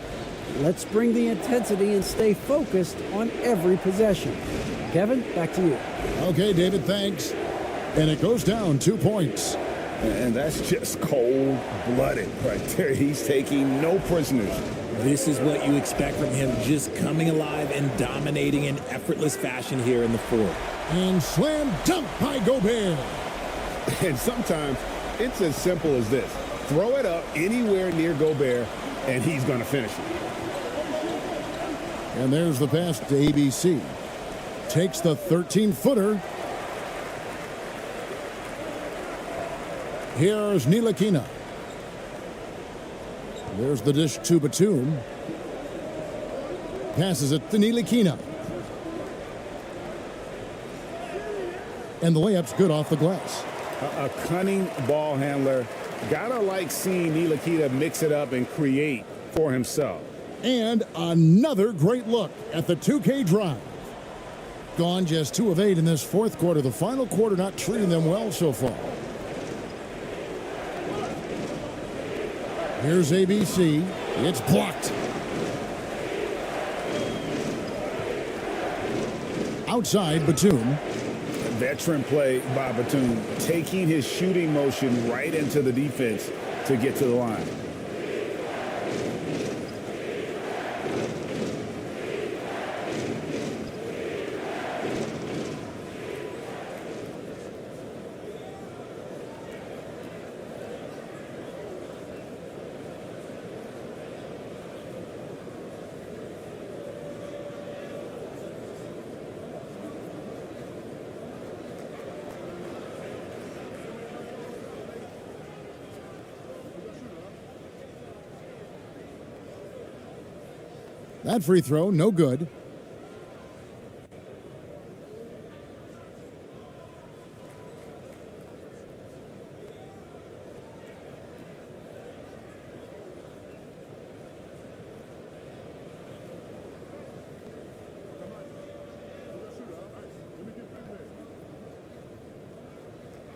Let's bring the intensity and stay focused on every possession. Kevin, back to you. Okay, David, thanks. And it goes down 2 points. And that's just cold-blooded right there. He's taking no prisoners. This is what you expect from him, just coming alive and dominating in effortless fashion here in the fourth. And slam dunk by Gobert. And sometimes it's as simple as this. Throw it up anywhere near Gobert, and he's going to finish it. And there's the pass to ABC. Takes the 13-footer. Here's Ntilikina. There's the dish to Batum. Passes it to Ntilikina. And the layup's good off the glass. A cunning ball handler. Gotta like seeing Ntilikina mix it up and create for himself. And another great look at the 2K drive. Gone just 2 of 8 in this fourth quarter. The final quarter not treating them well so far. Here's ABC. It's blocked. Outside Batum. Veteran play by Batum, taking his shooting motion right into the defense to get to the line. That free throw, no good.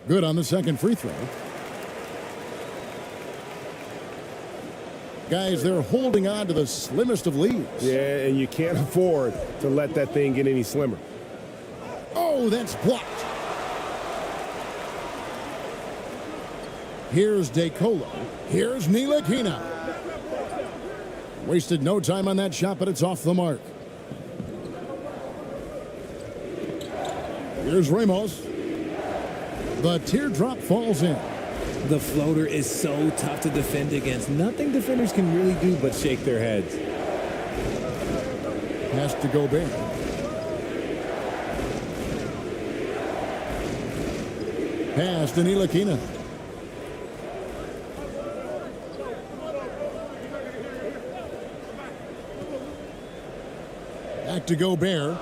Good on the second free throw. Guys, they're holding on to the slimmest of leads. Yeah, and you can't afford to let that thing get any slimmer. Oh, that's blocked. Here's DeColo. Here's Ntilikina. Wasted no time on that shot, but it's off the mark. Here's Ramos. The teardrop falls in. The floater is so tough to defend against. Nothing defenders can really do but shake their heads. Pass to Gobert. Pass to Ntilikina. Back to Gobert.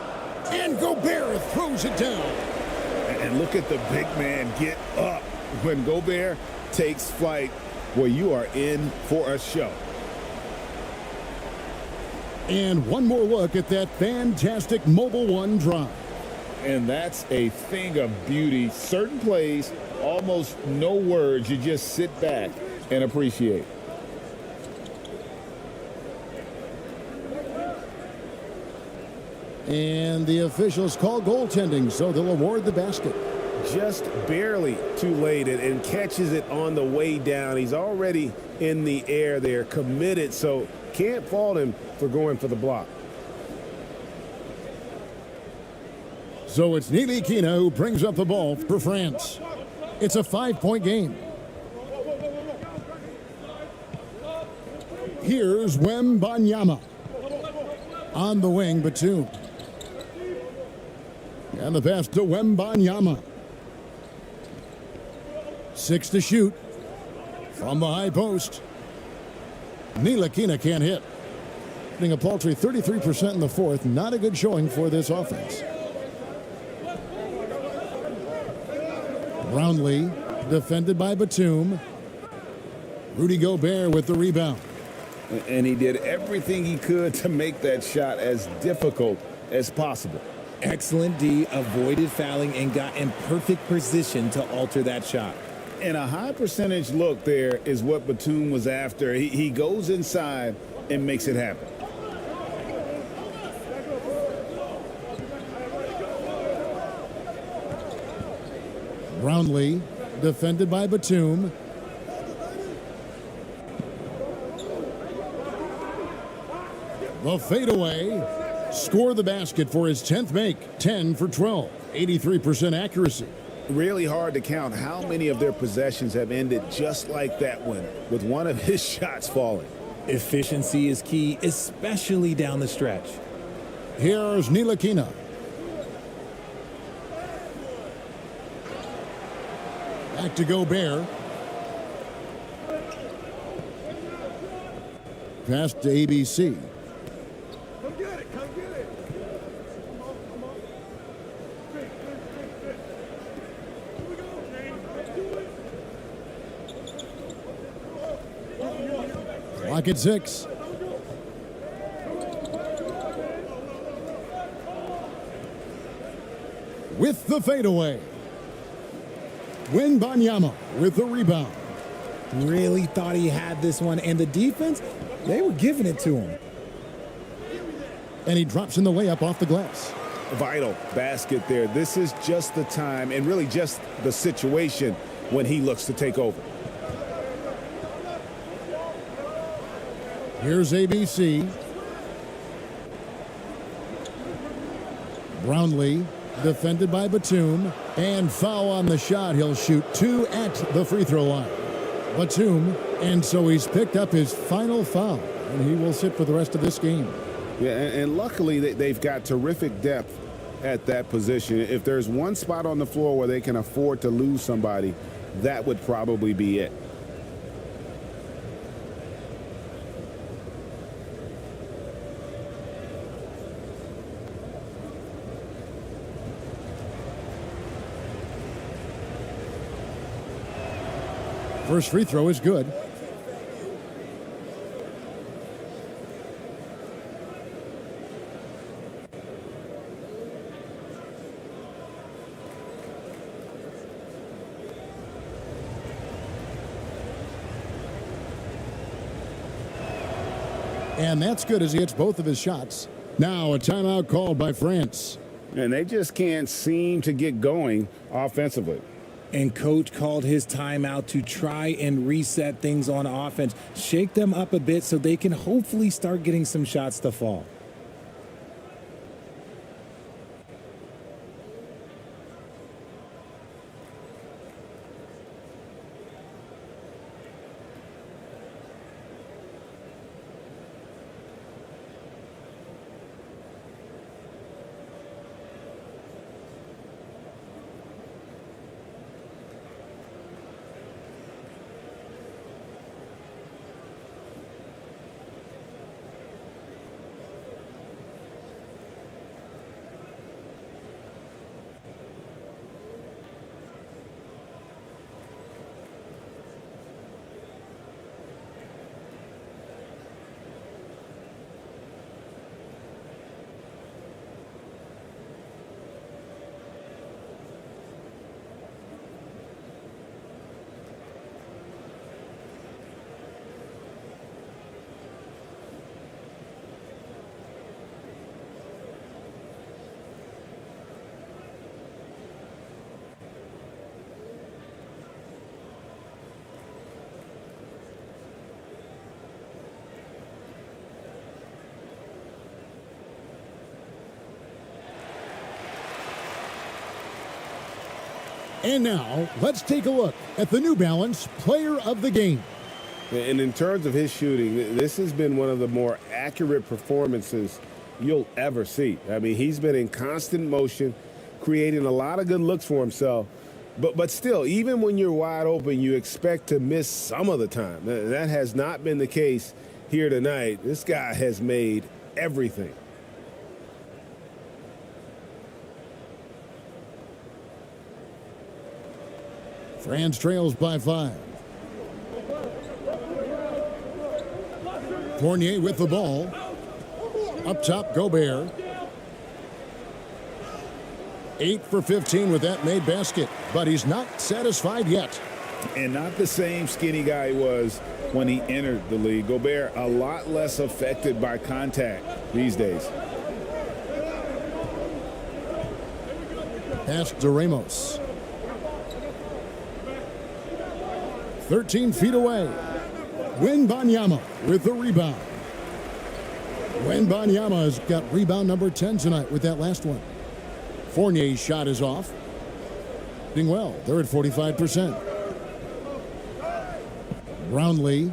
And Gobert throws it down. And look at the big man get up. When Gobert takes flight, well, you are in for a show. And one more look at that fantastic Mobile One drive. And that's a thing of beauty. Certain plays, almost no words. You just sit back and appreciate. And the officials call goaltending, so they'll award the basket. Just barely too late and catches it on the way down. He's already in the air there, committed, so can't fault him for going for the block. So it's Ntilikina who brings up the ball for France. It's a 5-point game. Here's Wembanyama. On the wing, Batum. And the pass to Wembanyama. 6 to shoot from the high post. Ntilikina can't hit. Hitting a paltry 33% in the fourth. Not a good showing for this offense. Brownlee defended by Batum. Rudy Gobert with the rebound. And he did everything he could to make that shot as difficult as possible. Excellent D, avoided fouling and got in perfect position to alter that shot. And a high percentage look there is what Batum was after. He goes inside and makes it happen. Brownlee defended by Batum. The fadeaway. Score the basket for his 10th make. 10 for 12. 83% accuracy. Really hard to count how many of their possessions have ended just like that one, with one of his shots falling. Efficiency is key, especially down the stretch. Here's Ntilikina. Back to Gobert. Pass to ABC. Come get it, come get it. Clock at 6. With the fadeaway. Wembanyama with the rebound. Really thought he had this one, and the defense, they were giving it to him. And he drops in the layup off the glass. Vital basket there. This is just the time and really just the situation when he looks to take over. Here's ABC. Brownlee defended by Batum, and foul on the shot. He'll shoot 2 at the free throw line. Batum, and so he's picked up his final foul, and he will sit for the rest of this game. Yeah, and luckily they've got terrific depth at that position. If there's one spot on the floor where they can afford to lose somebody, that would probably be it. First free throw is good. And that's good as he hits both of his shots. Now a timeout called by France. And they just can't seem to get going offensively. And coach called his timeout to try and reset things on offense, shake them up a bit so they can hopefully start getting some shots to fall. And now, let's take a look at the New Balance Player of the Game. And in terms of his shooting, this has been one of the more accurate performances you'll ever see. I mean, he's been in constant motion, creating a lot of good looks for himself. But still, even when you're wide open, you expect to miss some of the time. That has not been the case here tonight. This guy has made everything. France trails by 5. Fournier with the ball. Up top, Gobert. 8 for 15 with that made basket, but he's not satisfied yet. And not the same skinny guy he was when he entered the league. Gobert a lot less affected by contact these days. Pass to Ramos. 13 feet away. Wembanyama with the rebound. Wembanyama has got rebound number 10 tonight with that last one. Fournier's shot is off. Doing well. They're at 45%. Brownlee.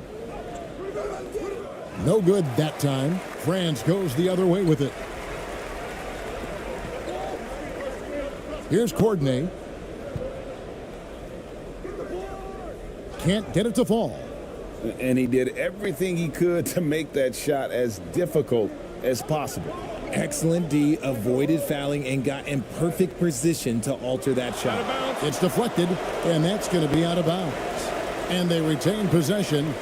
No good that time. France goes the other way with it. Here's Courtney. Can't get it to fall. And he did everything he could to make that shot as difficult as possible. Excellent D, avoided fouling and got in perfect position to alter that shot. It's deflected, and that's going to be out of bounds. And they retain possession.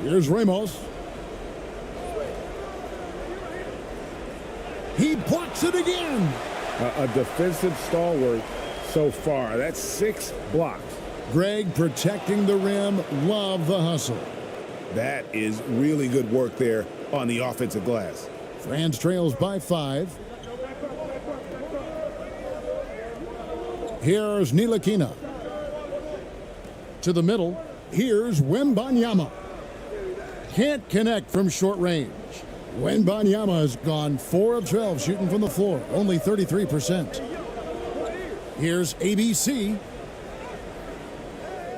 Here's Ramos. He blocks it again. A defensive stalwart so far. That's 6 blocks. Greg protecting the rim. Love the hustle. That is really good work there on the offensive glass. France trails by 5. Here's Ntilikina. To the middle. Here's Wembanyama. Can't connect from short range. Wembanyama has gone 4 of 12 shooting from the floor, only 33%. Here's ABC.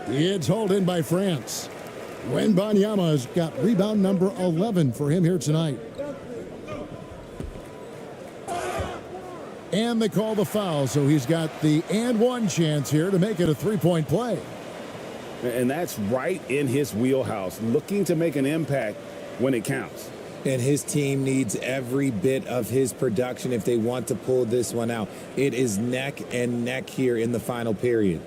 It's hauled in by France. Wembanyama has got rebound number 11 for him here tonight. And they call the foul, so he's got the and one chance here to make it a 3-point play. And that's right in his wheelhouse, looking to make an impact when it counts. And his team needs every bit of his production if they want to pull this one out. It is neck and neck here in the final period.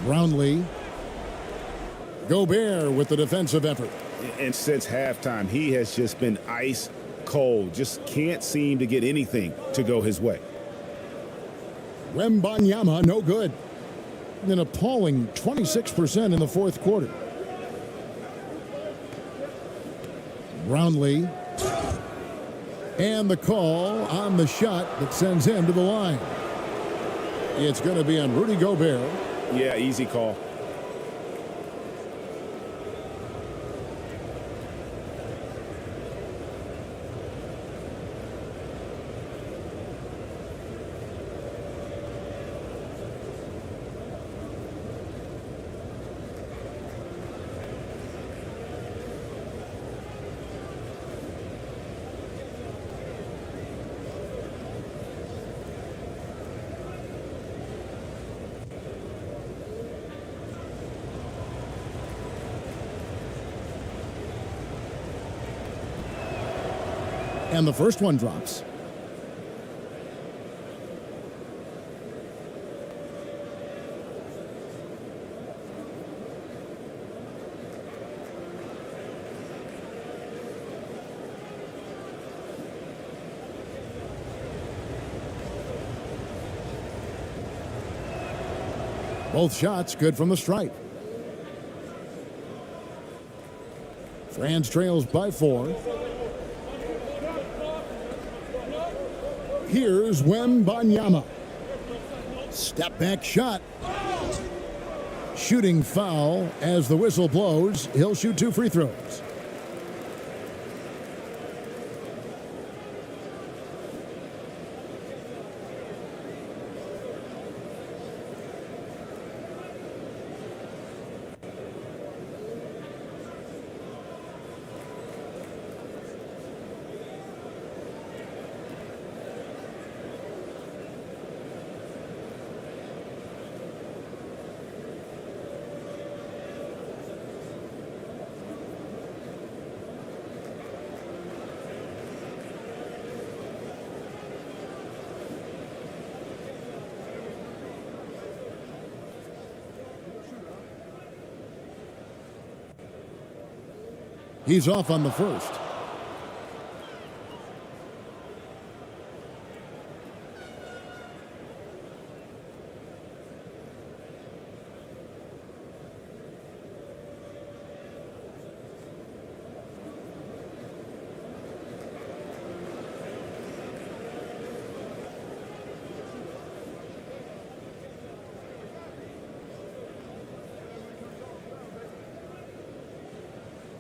Brownlee. Gobert with the defensive effort. And since halftime, he has just been ice cold. Just can't seem to get anything to go his way. Wembanyama, no good. An appalling 26% in the fourth quarter. Brownlee. And the call on the shot that sends him to the line. It's going to be on Rudy Gobert. Yeah, easy call. And the first one drops. Both shots good from the stripe. France trails by 4. Here's Wembanyama. Step back shot. Shooting foul as the whistle blows. He'll shoot 2 free throws. He's off on the first.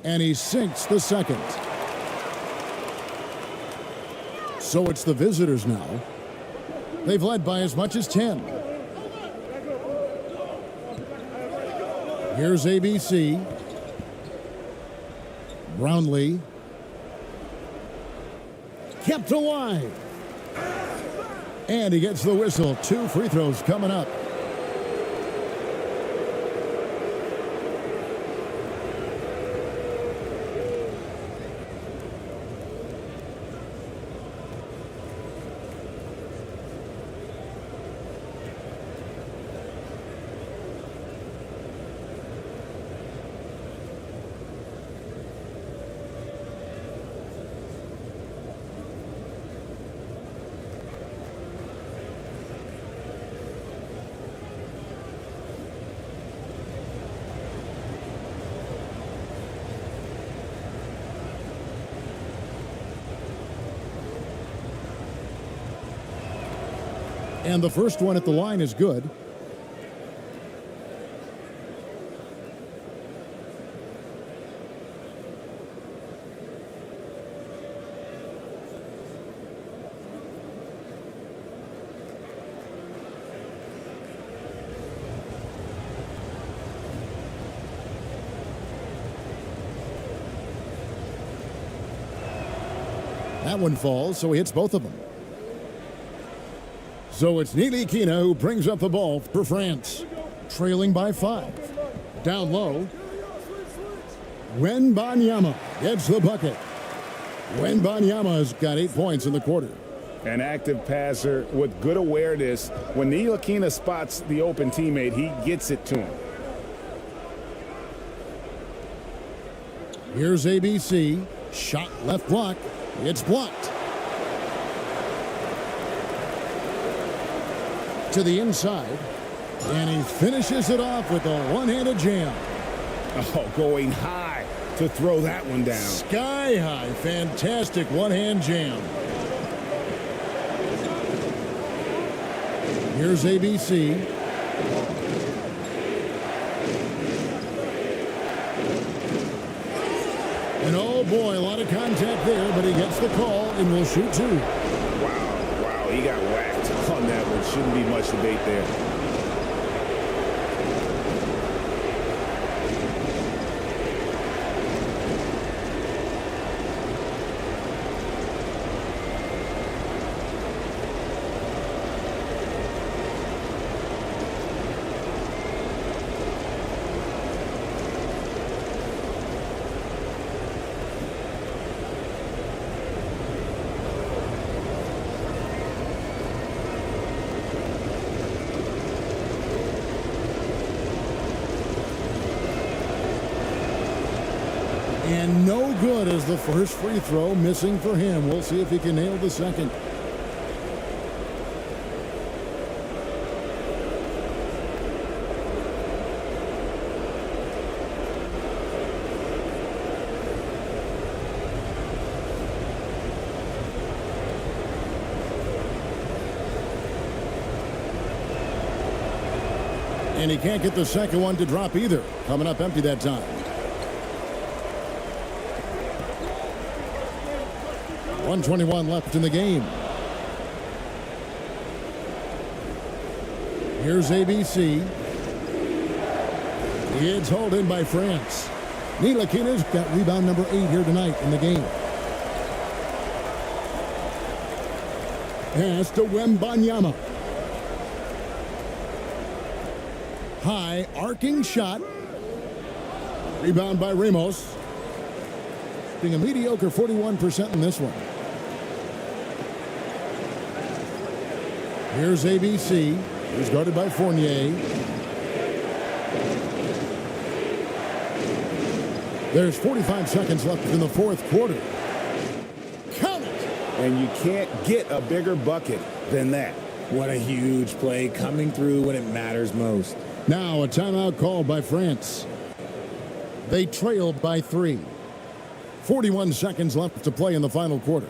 And he sinks the second. So it's the visitors now. They've led by as much as 10. Here's ABC. Brownlee. Kept alive. And he gets the whistle. 2 free throws coming up. And the first one at the line is good. That one falls, so he hits both of them. So it's Nilikina who brings up the ball for France, trailing by 5. Down low, Wembanyama gets the bucket. Wembanyama's got 8 points in the quarter. An active passer with good awareness. When Nilikina spots the open teammate, he gets it to him. Here's ABC. Shot left block. It's blocked. To the inside, and he finishes it off with a one-handed jam. Oh, going high to throw that one down. Sky high, fantastic one-hand jam. Here's ABC. And oh boy, a lot of contact there, but he gets the call and will shoot 2. Wow, he got whacked on that one. Shouldn't be much debate there. And no good as the first free throw, missing for him. We'll see if he can nail the second. And he can't get the second one to drop either. Coming up empty that time. 1:21 left in the game. Here's ABC. It's hauled in by France. Nilikina's got rebound number 8 here tonight in the game. Pass to Wembanyama. High arcing shot. Rebound by Ramos. Being a mediocre 41% in this one. Here's ABC. He's guarded by Fournier. There's 45 seconds left in the fourth quarter. Count it! And you can't get a bigger bucket than that. What a huge play coming through when it matters most. Now a timeout called by France. They trailed by 3. 41 seconds left to play in the final quarter.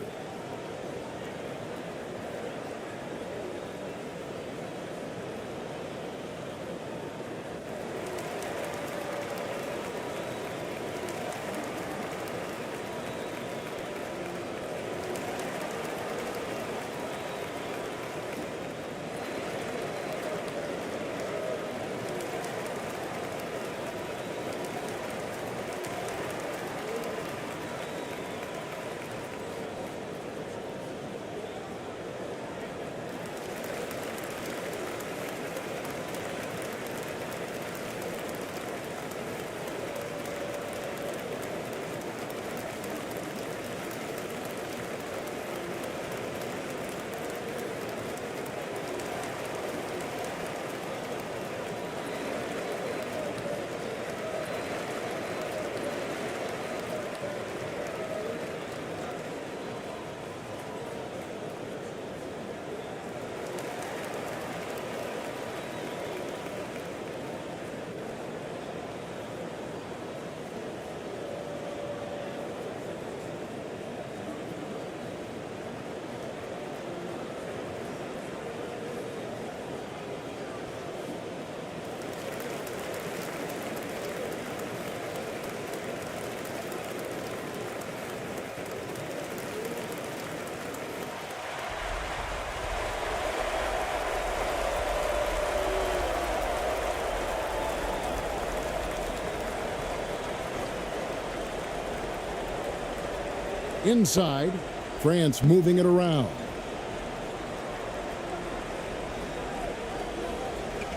Inside, France moving it around.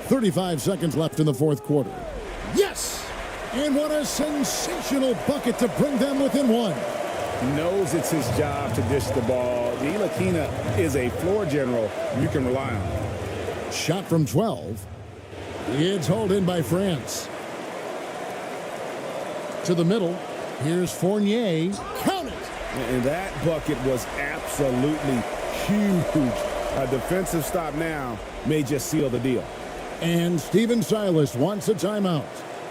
35 seconds left in the fourth quarter. Yes! And what a sensational bucket to bring them within one. Knows it's his job to dish the ball. Ntilikina is a floor general you can rely on. Shot from 12. It's hauled in by France. To the middle. Here's Fournier. Count it! And that bucket was absolutely huge. A defensive stop now may just seal the deal. And Stephen Silas wants a timeout.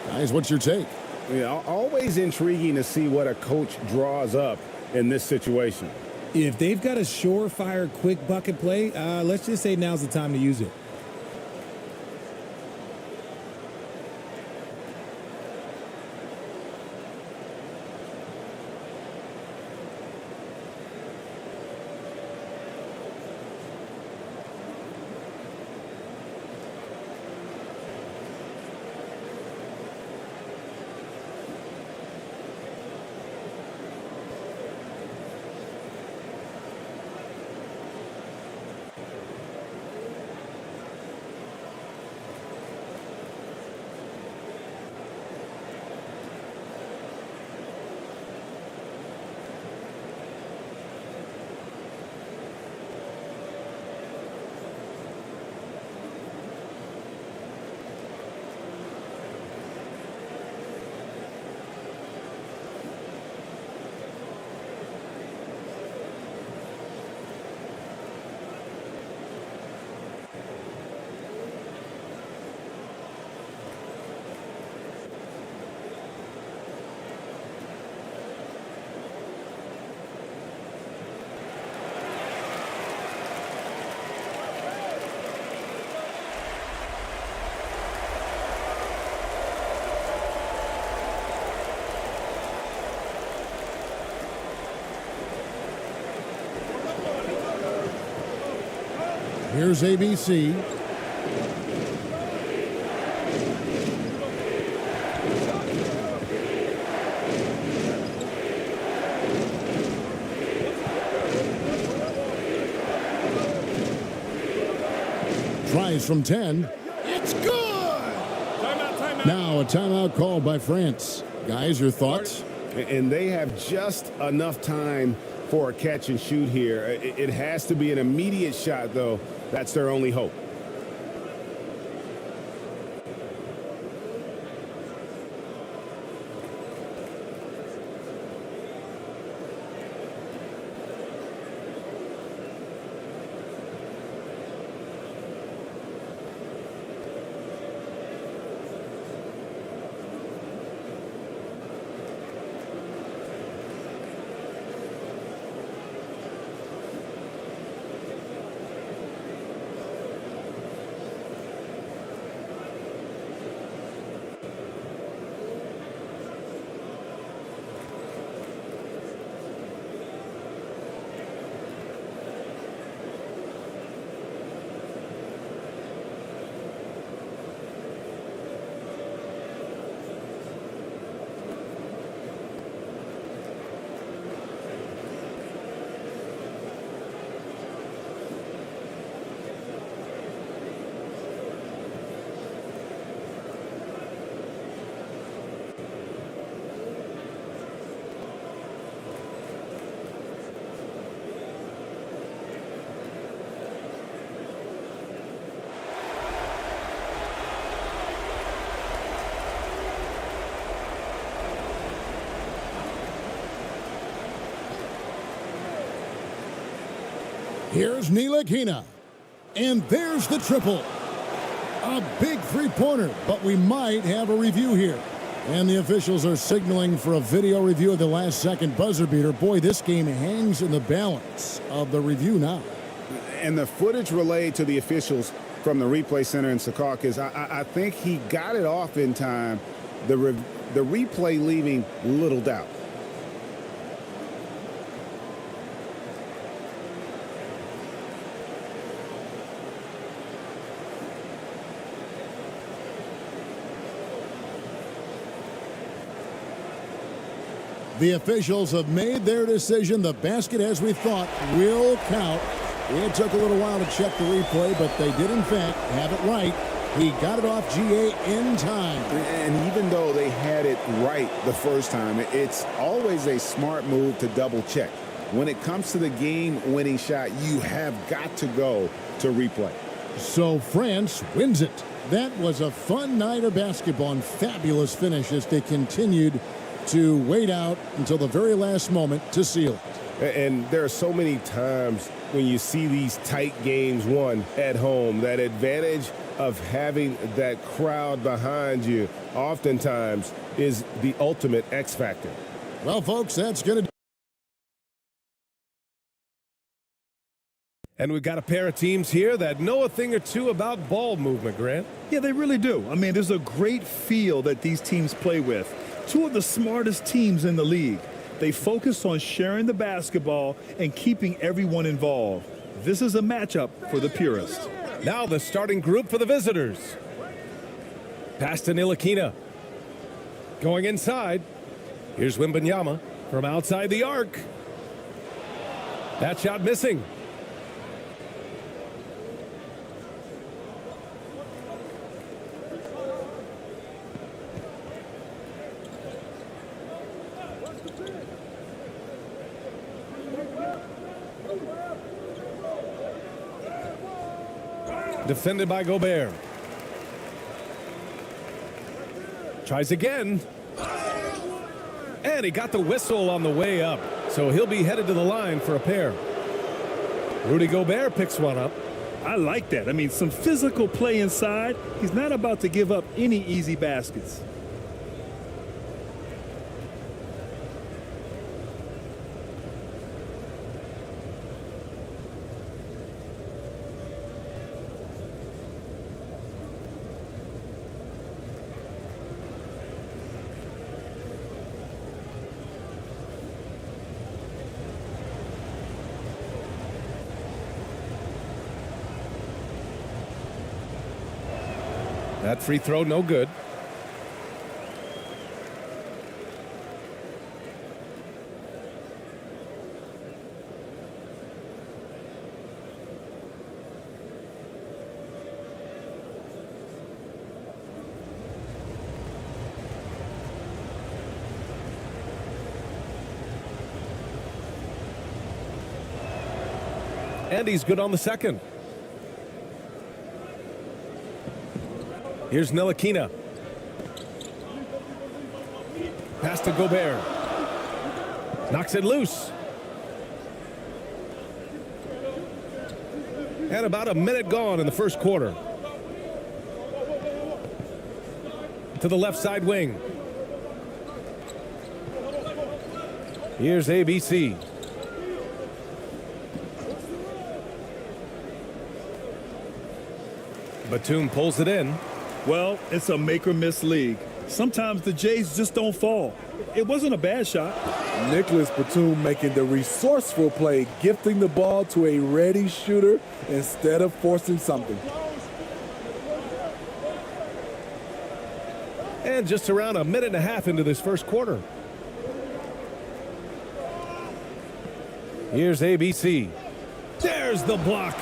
Guys, what's your take? Yeah, always intriguing to see what a coach draws up in this situation. If they've got a surefire quick bucket play, let's just say now's the time to use it. Here's ABC. Tries from 10. It's good! Timeout. Now a timeout called by France. Guys, your thoughts? And they have just enough time for a catch and shoot here. It has to be an immediate shot, though. That's their only hope. Here's Ntilikina. And there's the triple. A big three-pointer, but we might have a review here. And the officials are signaling for a video review of the last-second buzzer beater. Boy, this game hangs in the balance of the review now. And the footage relayed to the officials from the replay center in Secaucus, I think he got it off in time. The replay leaving little doubt. The officials have made their decision. The basket, as we thought, will count. It took a little while to check the replay, but they did, in fact, have it right. He got it off GA in time. And even though they had it right the first time, it's always a smart move to double check. When it comes to the game-winning shot, you have got to go to replay. So France wins it. That was a fun night of basketball and fabulous finish as they continued to wait out until the very last moment to seal it. And there are so many times when you see these tight games won at home, that advantage of having that crowd behind you oftentimes is the ultimate X factor. Well, folks, that's going to... And we've got a pair of teams here that know a thing or two about ball movement, Grant. Yeah, they really do. I mean, there's a great feel that these teams play with. Two of the smartest teams in the league. They focus on sharing the basketball and keeping everyone involved. This is a matchup for the purist. Now the starting group for the visitors. Pass to Ntilikina. Going inside. Here's Wembanyama from outside the arc. That shot missing. Defended by Gobert. Tries again. And he got the whistle on the way up. So he'll be headed to the line for a pair. Rudy Gobert picks one up. I like that. I mean, some physical play inside. He's not about to give up any easy baskets. That free throw, no good. And he's good on the second. Here's Ntilikina. Pass to Gobert. Knocks it loose. And about a minute gone in the first quarter. To the left side wing. Here's ABC. Batum pulls it in. Well, it's a make-or-miss league. Sometimes the Jays just don't fall. It wasn't a bad shot. Nicholas Batum making the resourceful play, gifting the ball to a ready shooter instead of forcing something. And just around a minute and a half into this first quarter. Here's ABC. There's the block.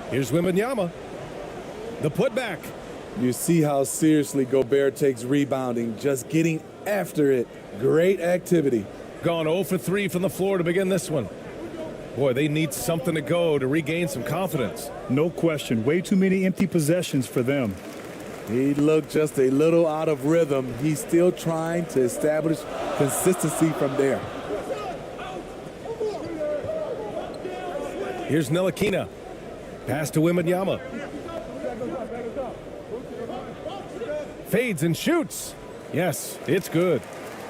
Here's Wembanyama. The putback. You see how seriously Gobert takes rebounding, just getting after it. Great activity. Gone 0 for 3 from the floor to begin this one. Boy, they need something to go to regain some confidence. No question. Way too many empty possessions for them. He looked just a little out of rhythm. He's still trying to establish consistency from there. Here's Ntilikina. Pass to Wembanyama. Fades and shoots. Yes, it's good.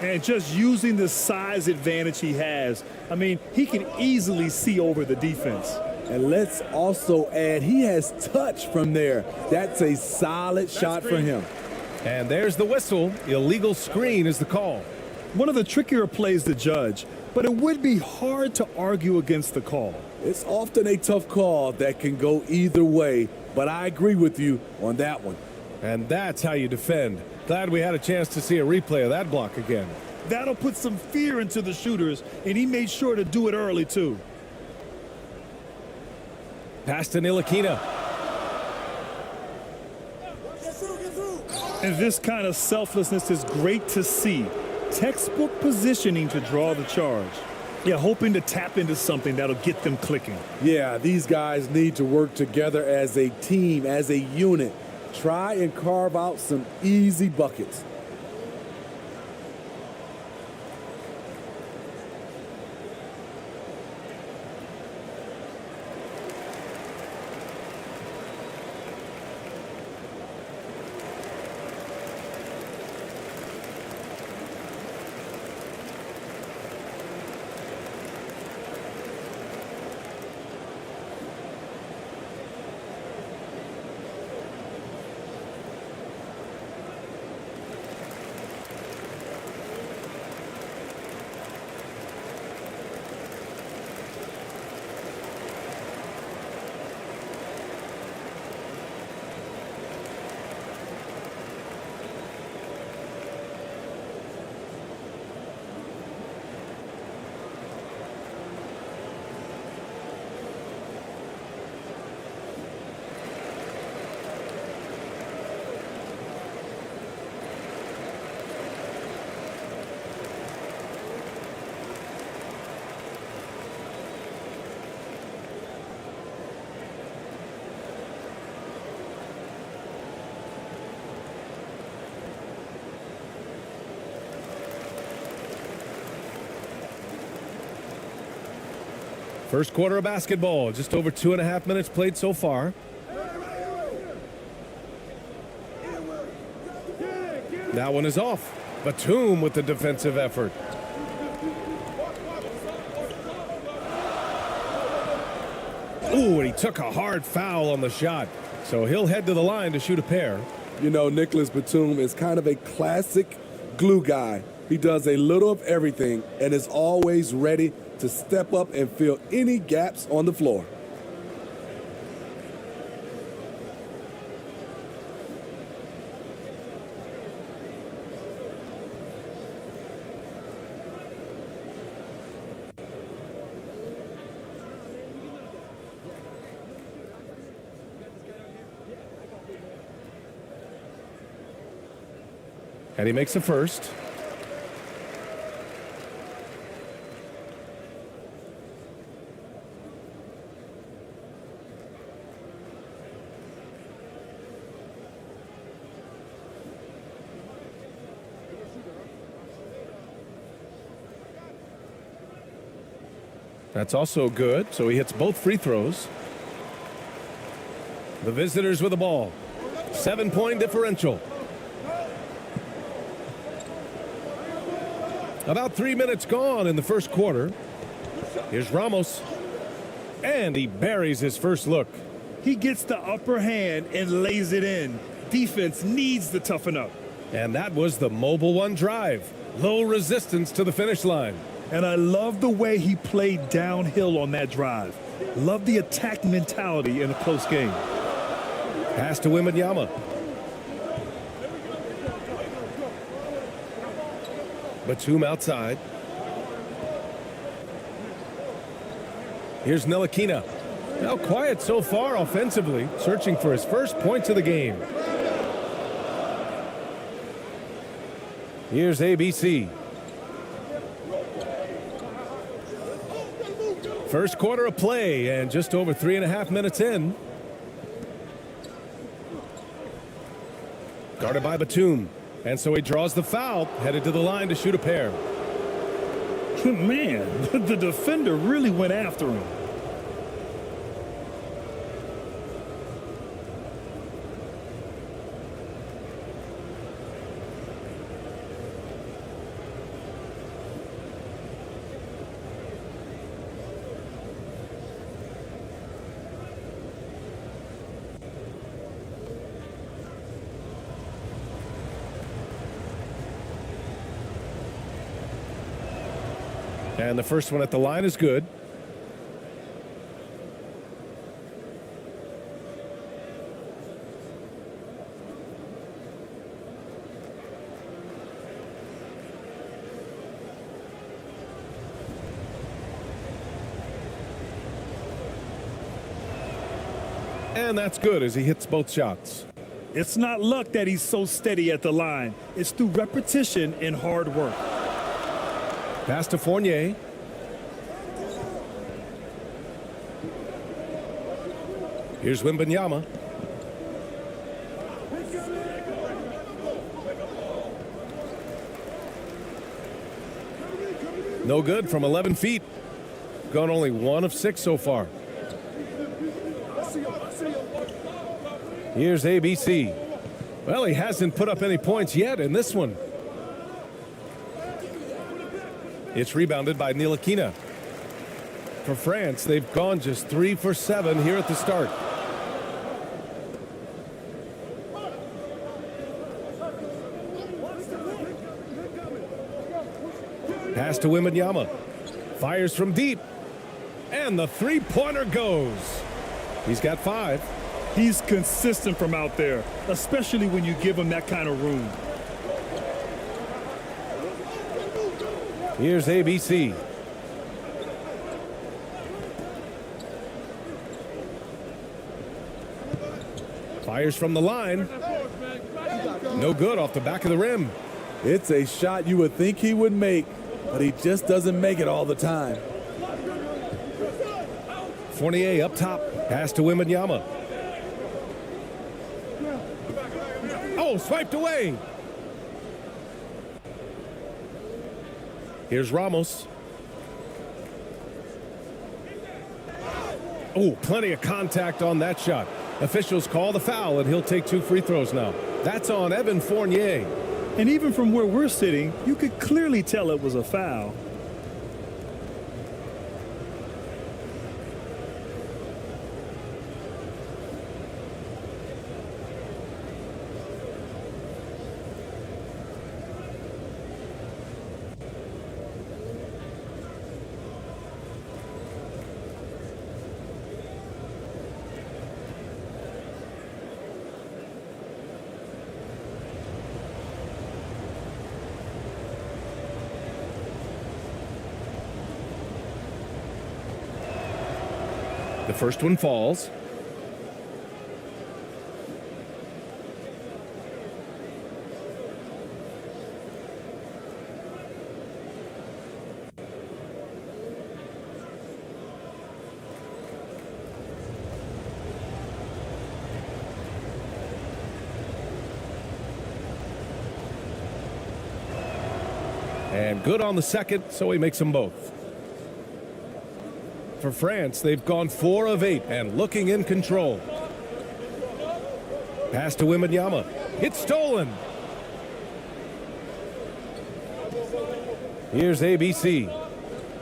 And just using the size advantage he has, I mean, he can easily see over the defense. And let's also add, he has touch from there. That's a solid shot for him. And there's the whistle. Illegal screen is the call. One of the trickier plays to judge, but it would be hard to argue against the call. It's often a tough call that can go either way, but I agree with you on that one. And that's how you defend. Glad we had a chance to see a replay of that block again. That'll put some fear into the shooters, and he made sure to do it early, too. Pass to Ntilikina. And this kind of selflessness is great to see. Textbook positioning to draw the charge. Yeah, hoping to tap into something that'll get them clicking. Yeah, these guys need to work together as a team, as a unit. Try and carve out some easy buckets. First quarter of basketball, just over 2.5 minutes played so far. That one is off. Batum with the defensive effort. Ooh, and he took a hard foul on the shot. So he'll head to the line to shoot a pair. You know, Nicholas Batum is kind of a classic glue guy. He does a little of everything and is always ready to step up and fill any gaps on the floor. And he makes the first. That's also good, so he hits both free throws. The visitors with the ball. 7-point differential. About 3 minutes gone in the first quarter. Here's Ramos. And he buries his first look. He gets the upper hand and lays it in. Defense needs to toughen up. And that was the mobile one drive. Low resistance to the finish line. And I love the way he played downhill on that drive. Love the attack mentality in a close game. Pass to Wembanyama. Batum outside. Here's Ntilikina. Now quiet so far offensively, searching for his first points of the game. Here's ABC. First quarter of play and just over 3.5 minutes in. Guarded by Batum. And so he draws the foul, headed to the line to shoot a pair. Man, the defender really went after him. And the first one at the line is good. And that's good as he hits both shots. It's not luck that he's so steady at the line. It's through repetition and hard work. Pass to Fournier. Here's Wembanyama. No good from 11 feet. Gone only 1 of 6 so far. Here's ABC. Well, he hasn't put up any points yet in this one. It's rebounded by Ntilikina. For France, they've gone just 3 for 7 here at the start. Pass to Wembanyama. Fires from deep. And the three-pointer goes. He's got 5. He's consistent from out there, especially when you give him that kind of room. Here's ABC. Fires from the line. No good off the back of the rim. It's a shot you would think he would make, but he just doesn't make it all the time. Fournier up top. Pass to Wembanyama. Oh, swiped away. Here's Ramos. Oh, plenty of contact on that shot. Officials call the foul, and he'll take 2 free throws now. That's on Evan Fournier. And even from where we're sitting, you could clearly tell it was a foul. The first one falls. And good on the second, so he makes them both. For France, they've gone 4 of 8 and looking in control. Pass to Wembanyama. It's stolen. Here's ABC.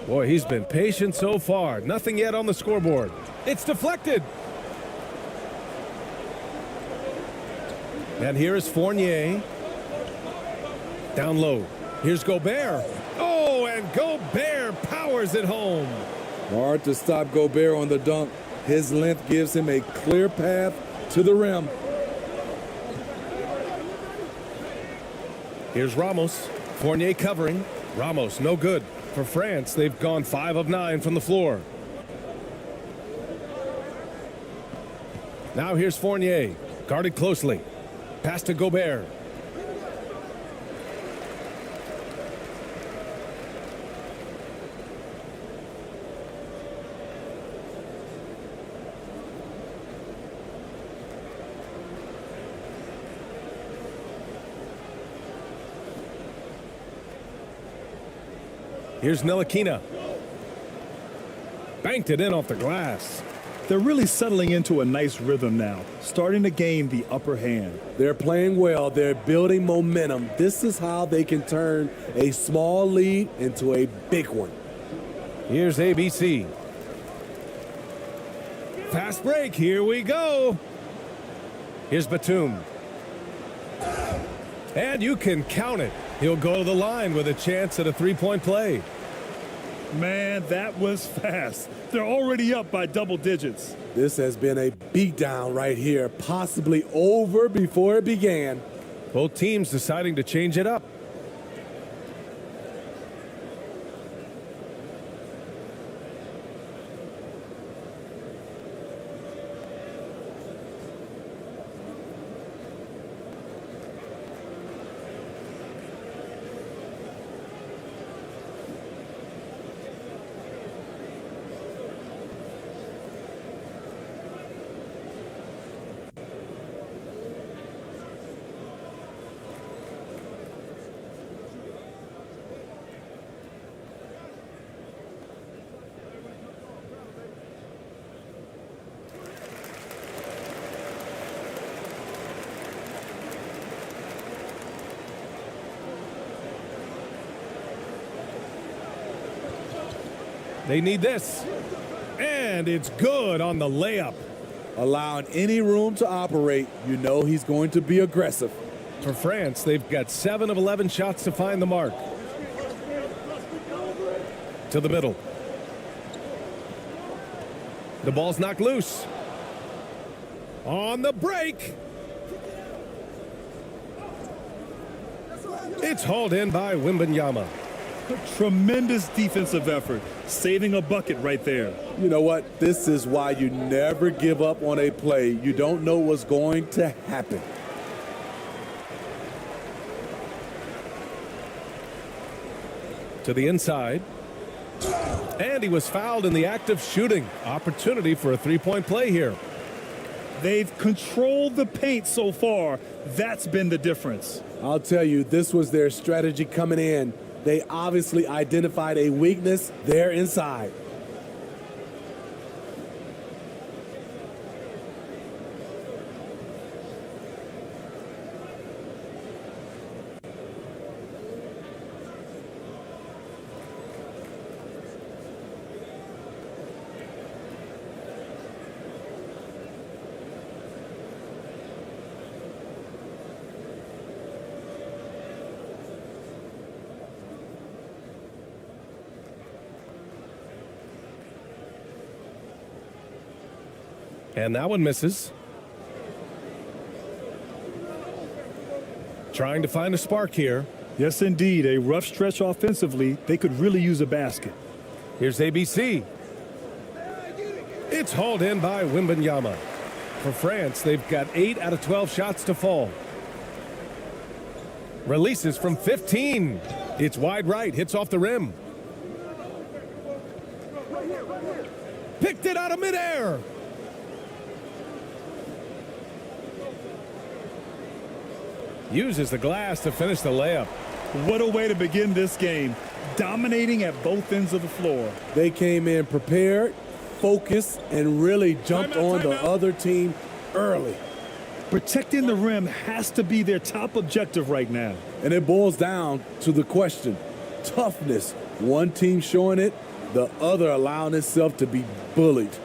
Boy, he's been patient so far. Nothing yet on the scoreboard. It's deflected. And here is Fournier. Down low. Here's Gobert. Oh, and Gobert powers it home. Hard to stop Gobert on the dunk. His length gives him a clear path to the rim. Here's Ramos. Fournier covering. Ramos, no good. For France, they've gone 5 of 9 from the floor. Now here's Fournier. Guarded closely. Pass to Gobert. Here's Ntilikina. Banked it in off the glass. They're really settling into a nice rhythm now, starting to gain the upper hand. They're playing well. They're building momentum. This is how they can turn a small lead into a big one. Here's ABC. Fast break. Here we go. Here's Batum. And you can count it. He'll go to the line with a chance at a three-point play. Man, that was fast. They're already up by double digits. This has been a beatdown right here, possibly over before it began. Both teams deciding to change it up. They need this. And it's good on the layup. Allowing any room to operate, you know he's going to be aggressive. For France, they've got 7 of 11 shots to find the mark. To the middle. The ball's knocked loose. On the break. It's hauled in by Wembanyama. Tremendous defensive effort, saving a bucket right there. You know what? This is why you never give up on a play. You don't know what's going to happen. To the inside. And he was fouled in the act of shooting. Opportunity for a three-point play here. They've controlled the paint so far. That's been the difference. I'll tell you, this was their strategy coming in. They obviously identified a weakness there inside. And that one misses. Trying to find a spark here. Yes, indeed. A rough stretch offensively. They could really use a basket. Here's ABC. It's hauled in by Wembanyama. For France, they've got 8 out of 12 shots to fall. Releases from 15. It's wide right. Hits off the rim. Picked it out of midair. Uses the glass to finish the layup. What a way to begin this game. Dominating at both ends of the floor. They came in prepared, focused, and really jumped on the other team early. Protecting the rim has to be their top objective right now. And it boils down to the question, toughness. One team showing it, the other allowing itself to be bullied.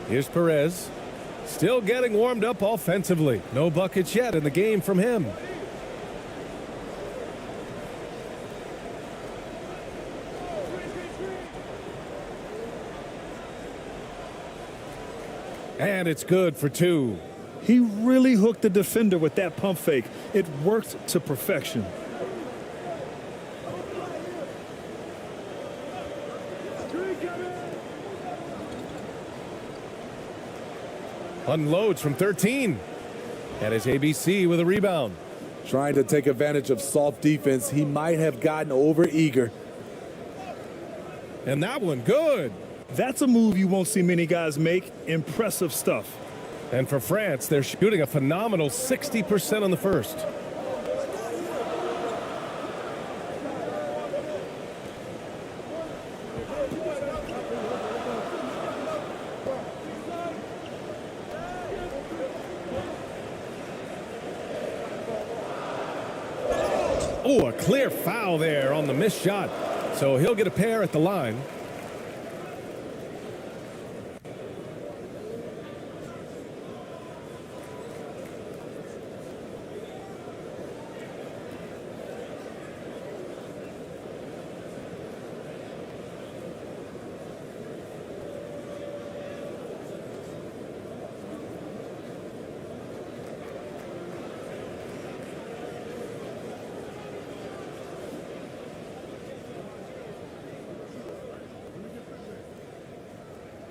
Here's Perez. Still getting warmed up offensively. No buckets yet in the game from him. And it's good for 2. He really hooked the defender with that pump fake. It worked to perfection. Unloads from 13. And his ABC with a rebound. Trying to take advantage of soft defense. He might have gotten over eager. And that one good. That's a move you won't see many guys make. Impressive stuff. And for France, they're shooting a phenomenal 60% on the first. Oh, a clear foul there on the missed shot. So he'll get a pair at the line.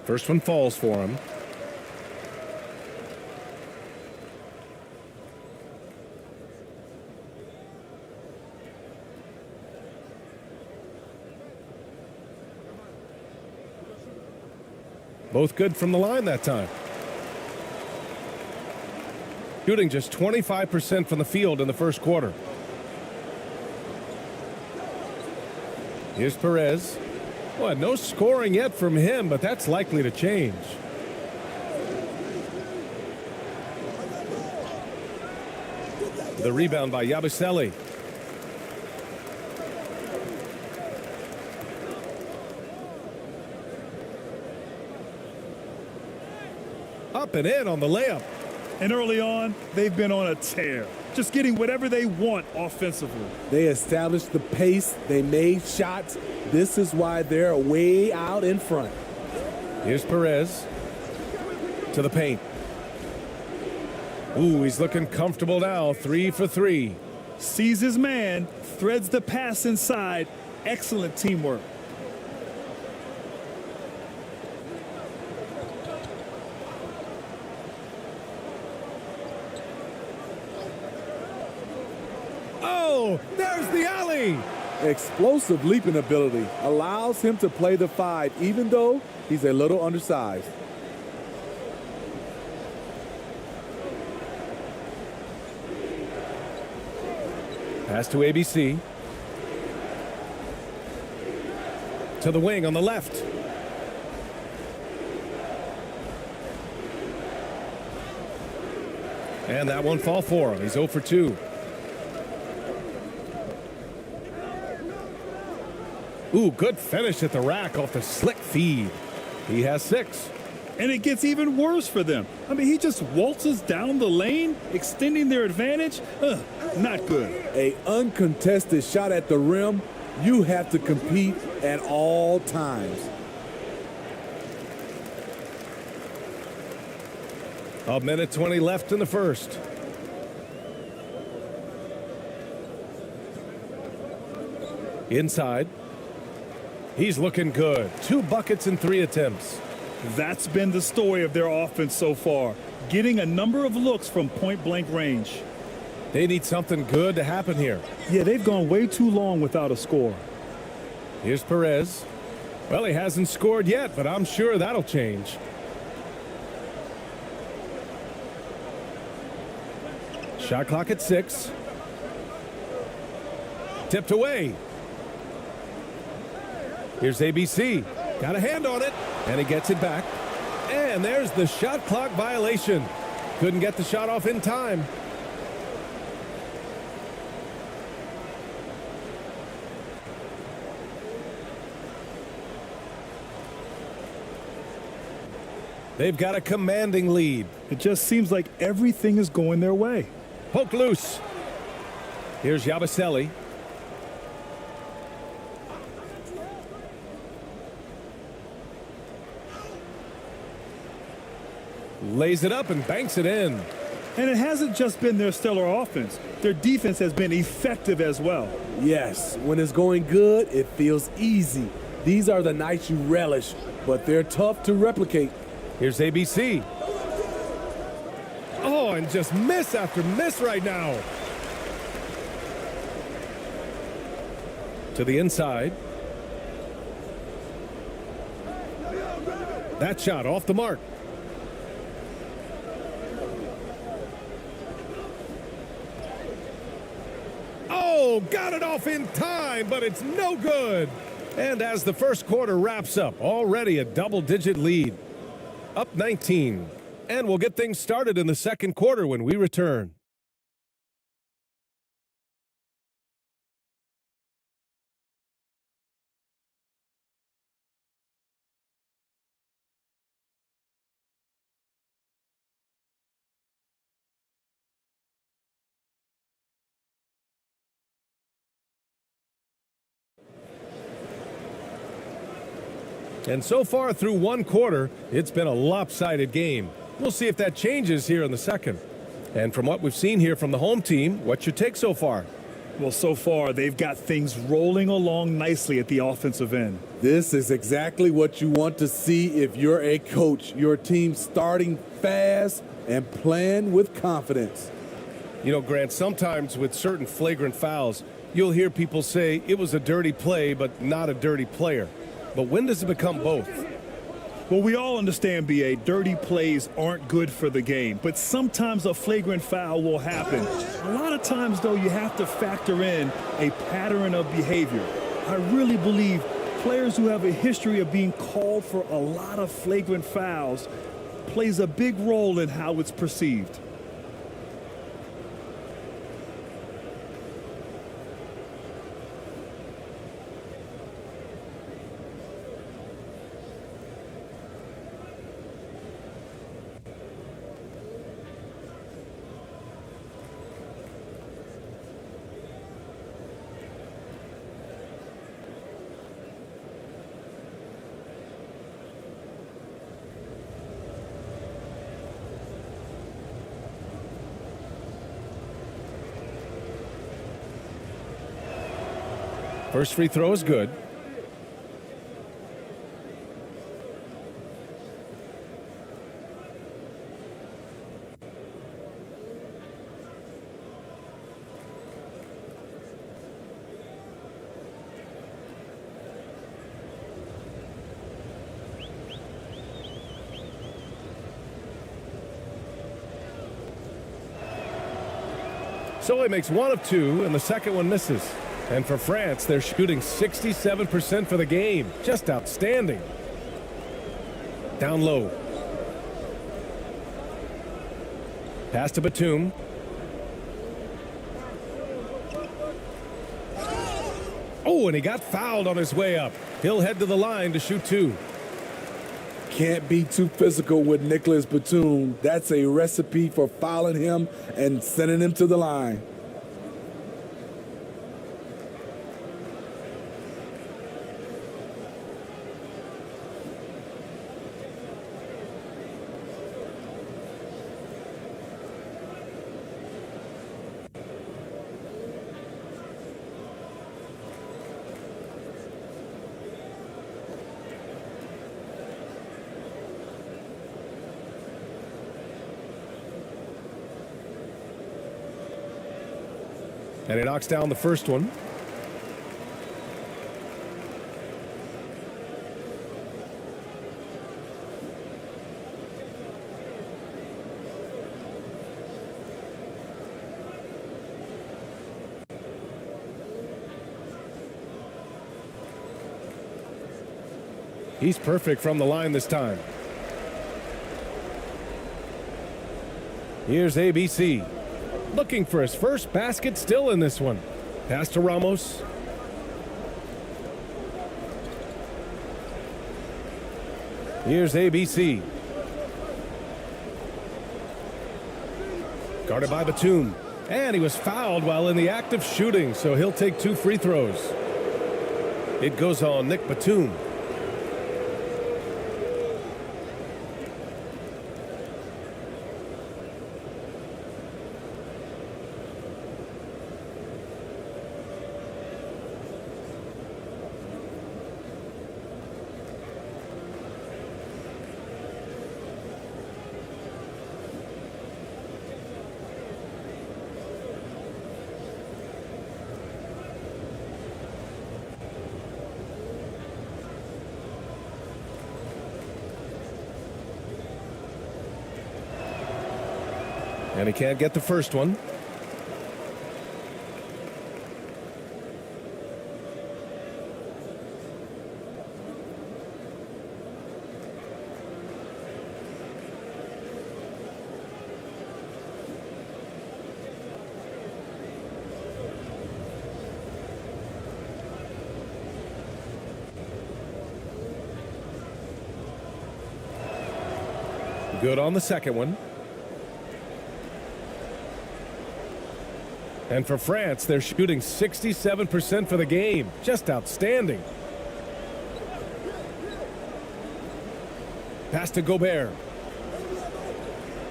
First one falls for him. Both good from the line that time. Shooting just 25% from the field in the first quarter. Here's Perez. Well, no scoring yet from him, but that's likely to change. The rebound by Yabusele. Up and in on the layup. And early on, they've been on a tear. Just getting whatever they want offensively. They established the pace. They made shots. This is why they're way out in front. Here's Perez to the paint. Ooh, he's looking comfortable now. 3 for 3. Sees his man, threads the pass inside. Excellent teamwork. Oh, there's the alley. Explosive leaping ability allows him to play the 5, even though he's a little undersized. Pass to ABC. To the wing on the left. And that won't fall for him. He's 0 for 2. Ooh, good finish at the rack off the slick feed. He has 6. And it gets even worse for them. I mean, he just waltzes down the lane, extending their advantage. Not good. An uncontested shot at the rim. You have to compete at all times. A minute 20 left in the first. Inside. He's looking good. 2 buckets in 3 attempts. That's been the story of their offense so far, getting a number of looks from point-blank range. They need something good to happen here. Yeah, they've gone way too long without a score. Here's Perez. Well, he hasn't scored yet, but I'm sure that'll change. Shot clock at 6. Tipped away. Here's ABC. Got a hand on it, and he gets it back. And there's the shot clock violation. Couldn't get the shot off in time. They've got a commanding lead. It just seems like everything is going their way. Poke loose. Here's Yabusele. Lays it up and banks it in. And it hasn't just been their stellar offense. Their defense has been effective as well. Yes, when it's going good, it feels easy. These are the nights you relish, but they're tough to replicate. Here's ABC. Oh, and just miss after miss right now. To the inside. That shot off the mark. Oh, got it off in time, but it's no good. And as the first quarter wraps up, already a double-digit lead. Up 19. And we'll get things started in the second quarter when we return. And so far through one quarter, it's been a lopsided game. We'll see if that changes here in the second. And from what we've seen here from the home team, what's your take so far? Well, so far, they've got things rolling along nicely at the offensive end. This is exactly what you want to see if you're a coach. Your team starting fast and playing with confidence. You know, Grant, sometimes with certain flagrant fouls, you'll hear people say it was a dirty play, but not a dirty player. But when does it become both? Well, we all understand, B.A., dirty plays aren't good for the game, but sometimes a flagrant foul will happen. A lot of times, though, you have to factor in a pattern of behavior. I really believe players who have a history of being called for a lot of flagrant fouls plays a big role in how it's perceived. First free throw is good. So he makes one of two, and the second one misses. And for France, they're shooting 67% for the game. Just outstanding. Down low. Pass to Batum. Oh, and he got fouled on his way up. He'll head to the line to shoot two. Can't be too physical with Nicholas Batum. That's a recipe for fouling him and sending him to the line. And he knocks down the first one. He's perfect from the line this time. Here's ABC. Looking for his first basket still in this one. Pass to Ramos. Here's ABC. Guarded by Batum. And he was fouled while in the act of shooting, so he'll take 2 free throws. It goes on Nick Batum. And he can't get the first one. Good on the second one. And for France, they're shooting 67% for the game. Just outstanding. Pass to Gobert.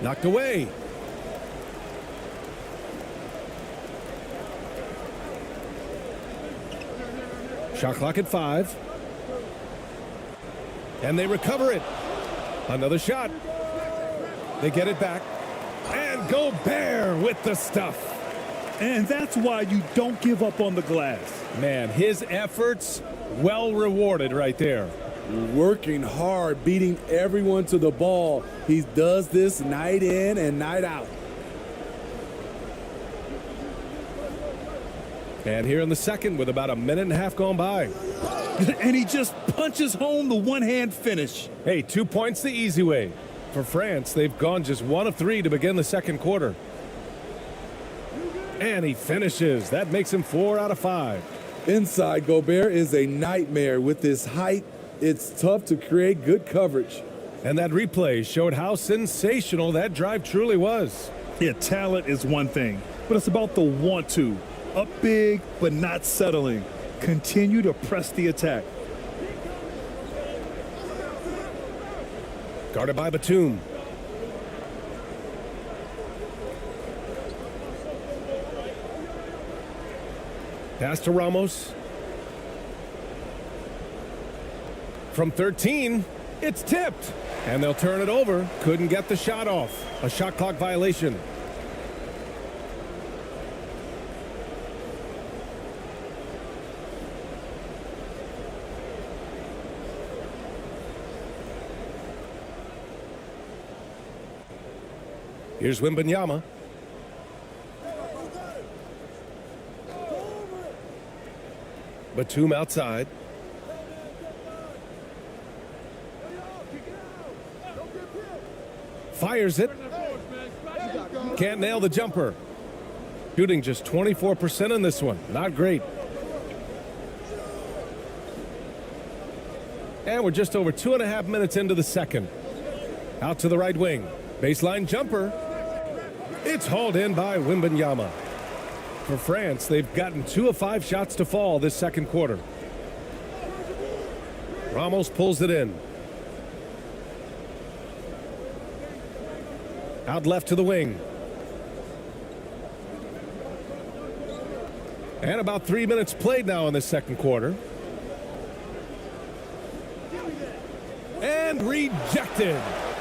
Knocked away. Shot clock at 5. And they recover it. Another shot. They get it back. And Gobert with the stuff. And that's why you don't give up on the glass. Man, his efforts well rewarded right there. Working hard, beating everyone to the ball. He does this night in and night out. And here in the second with about a minute and a half gone by. And he just punches home the one-hand finish. Hey, 2 points the easy way. For France, they've gone just 1 of 3 to begin the second quarter. And he finishes. That makes him 4 out of 5. Inside, Gobert is a nightmare. With his height, it's tough to create good coverage. And that replay showed how sensational that drive truly was. Yeah, talent is one thing, but it's about the want to. Up big, but not settling. Continue to press the attack. Guarded by Batum. Pass to Ramos. From 13, it's tipped. And they'll turn it over. Couldn't get the shot off. A shot clock violation. Here's Wembanyama. Batum outside. Fires it. Can't nail the jumper. Shooting just 24% in this one. Not great. And we're just over 2.5 minutes into the second. Out to the right wing. Baseline jumper. It's hauled in by Wembanyama. For France, they've gotten 2 of 5 shots to fall this second quarter. Ramos pulls it in. Out left to the wing. And about 3 minutes played now in the second quarter. And rejected.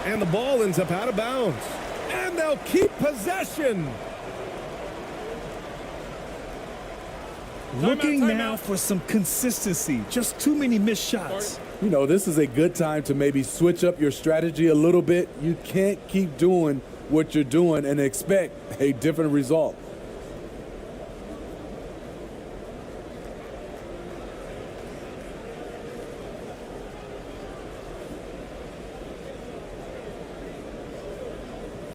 And the ball ends up out of bounds. And they'll keep possession. Looking now for some consistency. Just too many missed shots. You know, this is a good time to maybe switch up your strategy a little bit. You can't keep doing what you're doing and expect a different result.